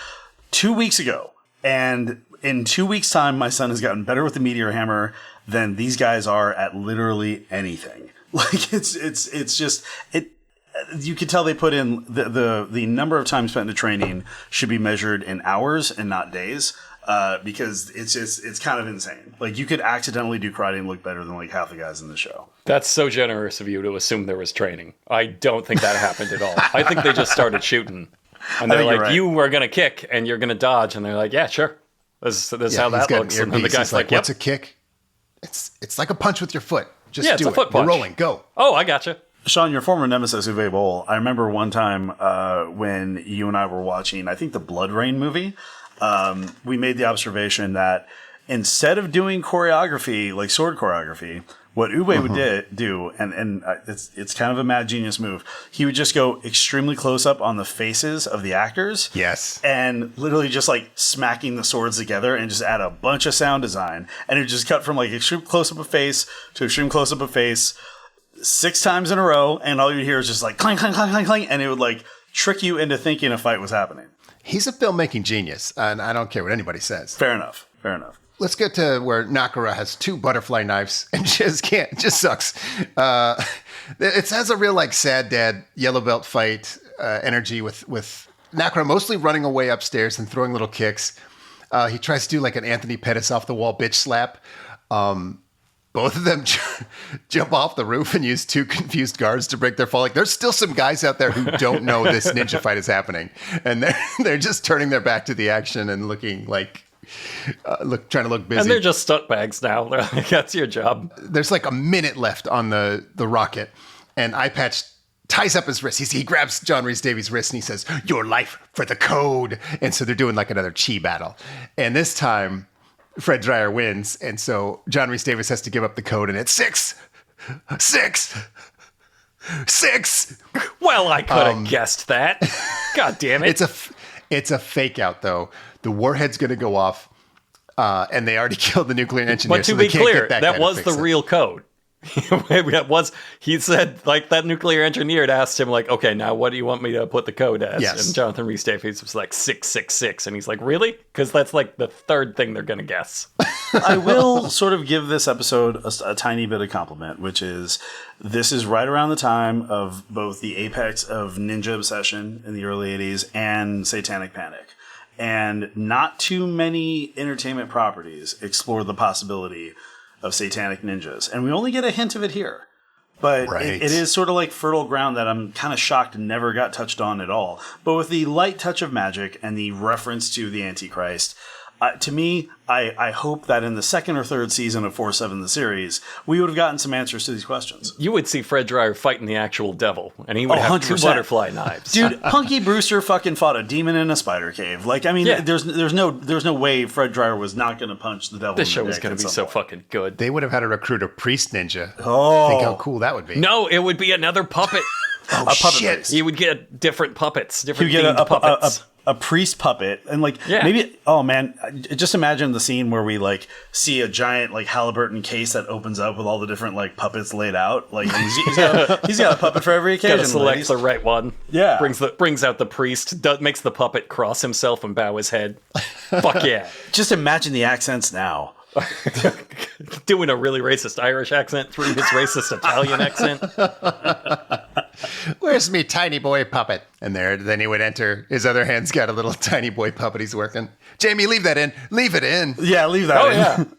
2 weeks ago, and in 2 weeks' time, my son has gotten better with the meteor hammer than these guys are at literally anything. Like it's just it. You can tell they put in the number of time spent in training should be measured in hours and not days, because it's kind of insane. Like you could accidentally do karate and look better than like half the guys in the show. That's so generous of you to assume there was training. I don't think that happened at all. I think they just started shooting, and they're like, right. You are gonna kick and you're gonna dodge, and they're like, yeah, sure. This is how that looks. And then the guy's like, what's a kick? It's like a punch with your foot. Just do it's a foot punch. You're rolling. Go. Oh, I gotcha. Sean, your former nemesis, Uwe Boll, I remember one time when you and I were watching, I think, the Blood Rain movie, we made the observation that instead of doing choreography, like sword choreography, what Uwe would do, and it's kind of a mad genius move, he would just go extremely close up on the faces of the actors. Yes. And literally just like smacking the swords together and just add a bunch of sound design. And it would just cut from like extreme close up of face to extreme close up of face 6 times in a row, and all you hear is just like clang, clang, clang, clang, clang, and it would like trick you into thinking a fight was happening. He's a filmmaking genius, and I don't care what anybody says. Fair enough. Let's get to where Nakara has 2 butterfly knives and just sucks. It has a real like sad dad yellow belt fight energy with Nakara mostly running away upstairs and throwing little kicks. He tries to do like an Anthony Pettis off the wall bitch slap. Both of them jump off the roof and use 2 confused guards to break their fall. Like, there's still some guys out there who don't know this ninja fight is happening, and they're just turning their back to the action and looking like trying to look busy. And they're just stunt bags now. Like, that's your job. There's like a minute left on the rocket, and Eye Patch ties up his wrist. He grabs John Rhys-Davies' wrist and he says, "Your life for the code." And so they're doing like another chi battle, and this time Fred Dryer wins, and so John Rhys-Davies has to give up the code, and it's 6. Well, I could have guessed that. God damn it! It's a fake out though. The warhead's going to go off, and they already killed the nuclear engineer. But to be clear, that was the real code. He said, like, that nuclear engineer had asked him, like, okay, now what do you want me to put the code as? Yes. And Jonathan Rhys-Davies was like 666, and he's like, really? Because that's like the third thing they're gonna guess. I will sort of give this episode a tiny bit of compliment, which is this is right around the time of both the apex of ninja obsession in the early 80s and Satanic Panic. And not too many entertainment properties explore the possibility of satanic ninjas. And we only get a hint of it here. But Right. it is sort of like fertile ground that I'm kind of shocked never got touched on at all. But with the light touch of magic and the reference to the Antichrist, to me, I hope that in the second or third season of 4-7 the series, we would have gotten some answers to these questions. You would see Fred Dryer fighting the actual devil, and he would have 2 100%. butterfly knives. Dude, Punky Brewster fucking fought a demon in a spider cave. Like, I mean, Yeah. there's no way Fred Dryer was not going to punch the devil. This in show the was dick going at to be some so point. fucking good. They would have had to recruit a priest ninja. Oh, Think how cool that would be. No, it would be another puppet. Oh, a puppet shit. priest. You would get different puppets, You different get themed puppets. a priest puppet, and like Yeah. maybe. Oh man, just imagine the scene where we like see a giant like Halliburton case that opens up with all the different like puppets laid out. Like and he's got a puppet for every occasion. Gotta select ladies. the right one. Yeah. Brings out the priest, makes the puppet cross himself and bow his head. Fuck yeah. Just imagine the accents now. Doing a really racist Irish accent through his racist Italian accent. Where's me tiny boy puppet? And then he would enter. His other hand's got a little tiny boy puppet he's working. Jamie, leave that in. Leave it in. Yeah, leave that. Oh, in.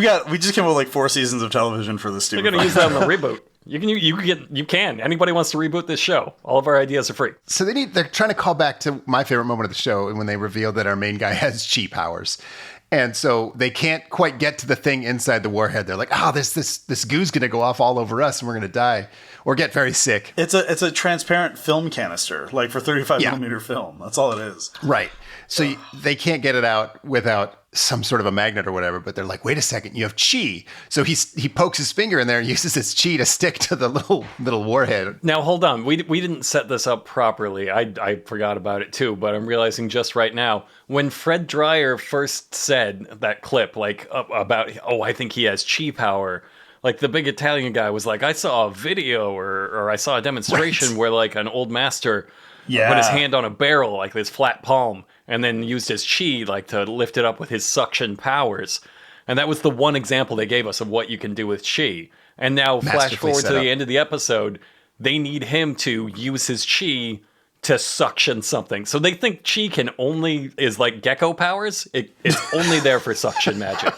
yeah. We just came up with like 4 seasons of television for this You're stupid. gonna use that on the reboot. You can. Anybody wants to reboot this show? All of our ideas are free. So they're trying to call back to my favorite moment of the show when they reveal that our main guy has chi powers. And so they can't quite get to the thing inside the warhead. They're like, this goo's going to go off all over us and we're going to die or get very sick. It's a transparent film canister, like for 35 millimeter film. That's all it is. Right. So they can't get it out without some sort of a magnet or whatever, but they're like, wait a second, you have chi. So he pokes his finger in there and uses his chi to stick to the little warhead. Now, hold on. We didn't set this up properly. I forgot about it too, but I'm realizing just right now. When Fred Dryer first said that clip, like about, I think he has chi power, like the big Italian guy was like, I saw a video or I saw a demonstration where like an old master put his hand on a barrel, like this flat palm, and then used his chi like to lift it up with his suction powers. And that was the one example they gave us of what you can do with chi. And now flash forward to the end of the episode, they need him to use his chi to suction something. So they think chi is like gecko powers. It's only there for suction magic.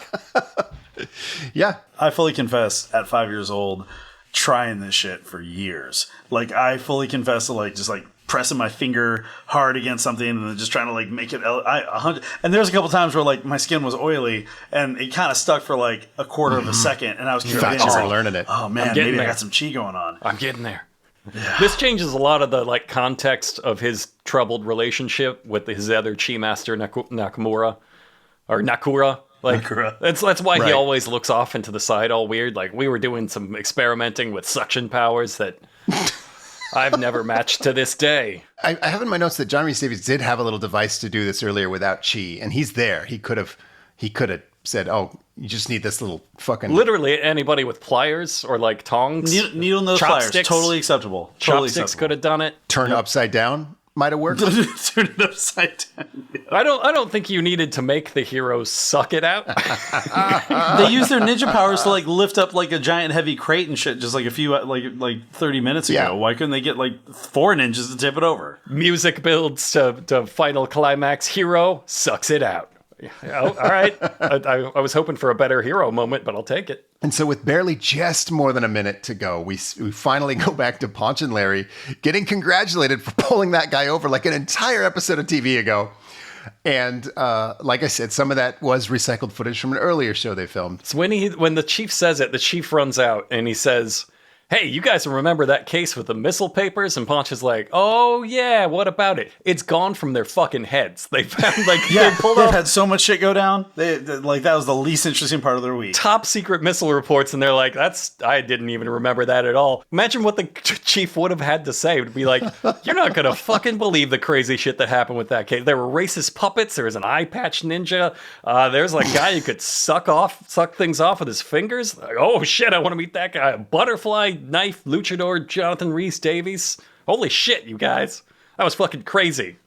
Yeah. I fully confess, at 5 years old, trying this shit for years. Like, I fully confess to like just like pressing my finger hard against something and then just trying to like make it. And there's a couple times where like my skin was oily and it kind of stuck for like a quarter of a second, and I was convinced, you were learning it. Oh man, maybe I got some chi going on. I'm getting there. Yeah. This changes a lot of the like context of his troubled relationship with his other chi master Nakamura or Nakura. Like Nakura. That's why Right. he always looks off into the side all weird. Like we were doing some experimenting with suction powers that I've never matched to this day. I have in my notes that John Rhys-Davies did have a little device to do this earlier without chi, and he's there. He could have said, "Oh, you just need this little fucking." Literally anybody with pliers or like tongs, Needle nose pliers, chopsticks. totally acceptable. Totally Chopsticks could have done it. Turn upside down might have worked. Turn it upside down. I don't think you needed to make the heroes suck it out. They use their ninja powers to like lift up like a giant heavy crate and shit just like a few like 30 minutes ago. Yeah. Why couldn't they get like 4 ninjas to tip it over? Music builds to final climax. Hero sucks it out. Oh, all right. I was hoping for a better hero moment, but I'll take it. And so with barely just more than a minute to go, we finally go back to Ponch and Larry getting congratulated for pulling that guy over like an entire episode of TV ago. And like I said, some of that was recycled footage from an earlier show they filmed. So when the chief says it, the chief runs out and he says, hey, you guys remember that case with the missile papers? And Ponch is like, oh yeah, what about it? It's gone from their fucking heads. They found they pulled they've off had so much shit go down. They like that was the least interesting part of their week. top secret missile reports, and they're like, I didn't even remember that at all. Imagine what the chief would have had to say. It would be like, you're not gonna fucking believe the crazy shit that happened with that case. There were racist puppets, there was an eye patch ninja, there's like a guy who could suck things off with his fingers. Like, oh shit, I want to meet that guy. Butterfly knife luchador Jonathan Rhys-Davies. Holy shit, you guys. That was fucking crazy.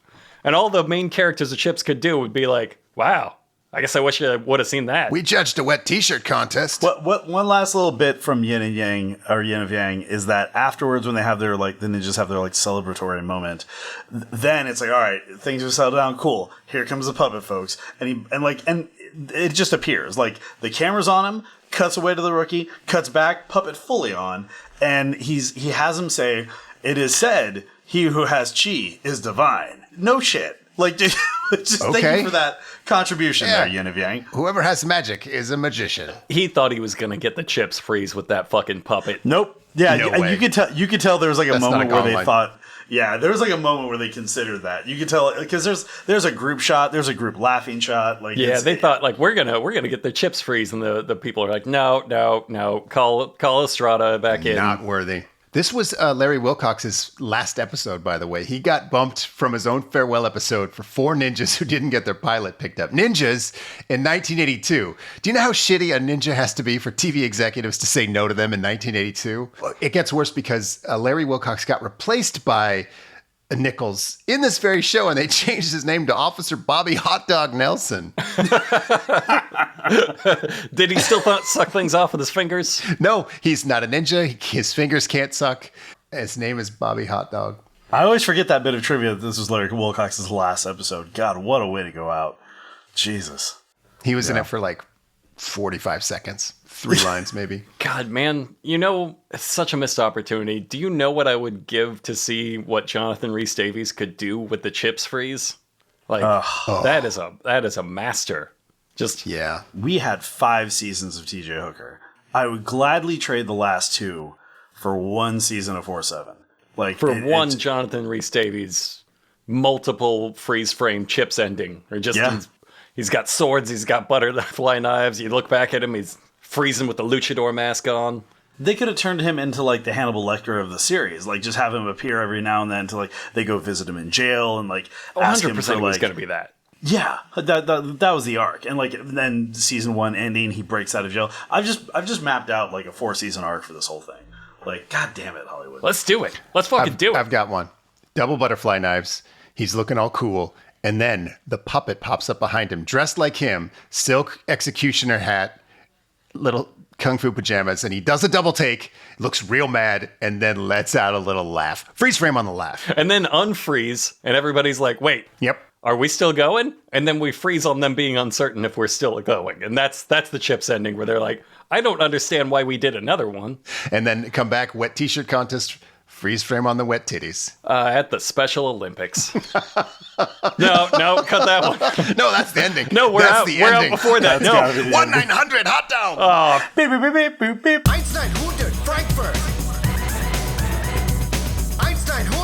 And all the main characters of Chips could do would be like, wow, I guess I wish I would have seen that. We judged a wet t-shirt contest. What one last little bit from Yin and Yang or Yin of Yang is that afterwards when they have their like the ninjas have their like celebratory moment, then it's like, all right, things are settled down, cool. Here comes the puppet, folks. And it just appears. Like the camera's on him, cuts away to the rookie, cuts back, puppet fully on, and he has him say, "It is said, he who has chi is divine." No shit. Like, just thank you for that contribution there, Yin of Yang. Whoever has magic is a magician. He thought he was going to get the chips freeze with that fucking puppet. Nope. Yeah, No way. you could tell there was like a That's moment not a where they line. thought, yeah, there was like a moment where they considered that. You could tell because there's a group shot, there's a group laughing shot. Like, yeah, they thought like we're gonna get the chips freeze, and the people are like, no, call Estrada back in. Not worthy. This was Larry Wilcox's last episode, by the way. He got bumped from his own farewell episode for 4 ninjas who didn't get their pilot picked up. Ninjas in 1982. Do you know how shitty a ninja has to be for TV executives to say no to them in 1982? It gets worse because Larry Wilcox got replaced by Nichols in this very show, and they changed his name to Officer Bobby Hot Dog Nelson. Did he still suck things off with his fingers? No, he's not a ninja. His fingers can't suck. His name is Bobby Hot Dog. I always forget that bit of trivia. This was Larry Wilcox's last episode. God, what a way to go out. Jesus. He was in it for like 45 seconds. 3 lines, maybe. God, man, it's such a missed opportunity. Do you know what I would give to see what Jonathan Rhys-Davies could do with the chips freeze? Like, that is a master. Just yeah. We had 5 seasons of TJ Hooker. I would gladly trade the last 2 for 1 season of 4-7. Like Jonathan Rhys-Davies multiple freeze frame chips ending, or just he's got swords, he's got butterfly knives. You look back at him, he's freezing with the luchador mask on. They could have turned him into like the Hannibal Lecter of the series, like just have him appear every now and then to like they go visit him in jail and like ask him for, like, was going to be that. Yeah, that was the arc, and like then season 1 ending, he breaks out of jail. I've just mapped out like a 4-season arc for this whole thing. Like, god damn it, Hollywood. Let's do it. Let's fucking do it. I've got one. Double butterfly knives. He's looking all cool. And then the puppet pops up behind him, dressed like him, silk executioner hat, little kung fu pajamas, and he does a double take, looks real mad, and then lets out a little laugh. Freeze frame on the laugh. And then unfreeze, and everybody's like, wait. Yep. Are we still going? And then we freeze on them being uncertain if we're still going. And that's the chips ending where they're like, I don't understand why we did another one. And then come back, wet t-shirt contest, freeze frame on the wet titties. At the Special Olympics. No, cut that one. No, that's the ending. No, we're out before that. No. 1-900 hot dog. Oh. Beep, beep, beep, beep, beep. Einstein, 100, Frankfurt. Einstein, 100.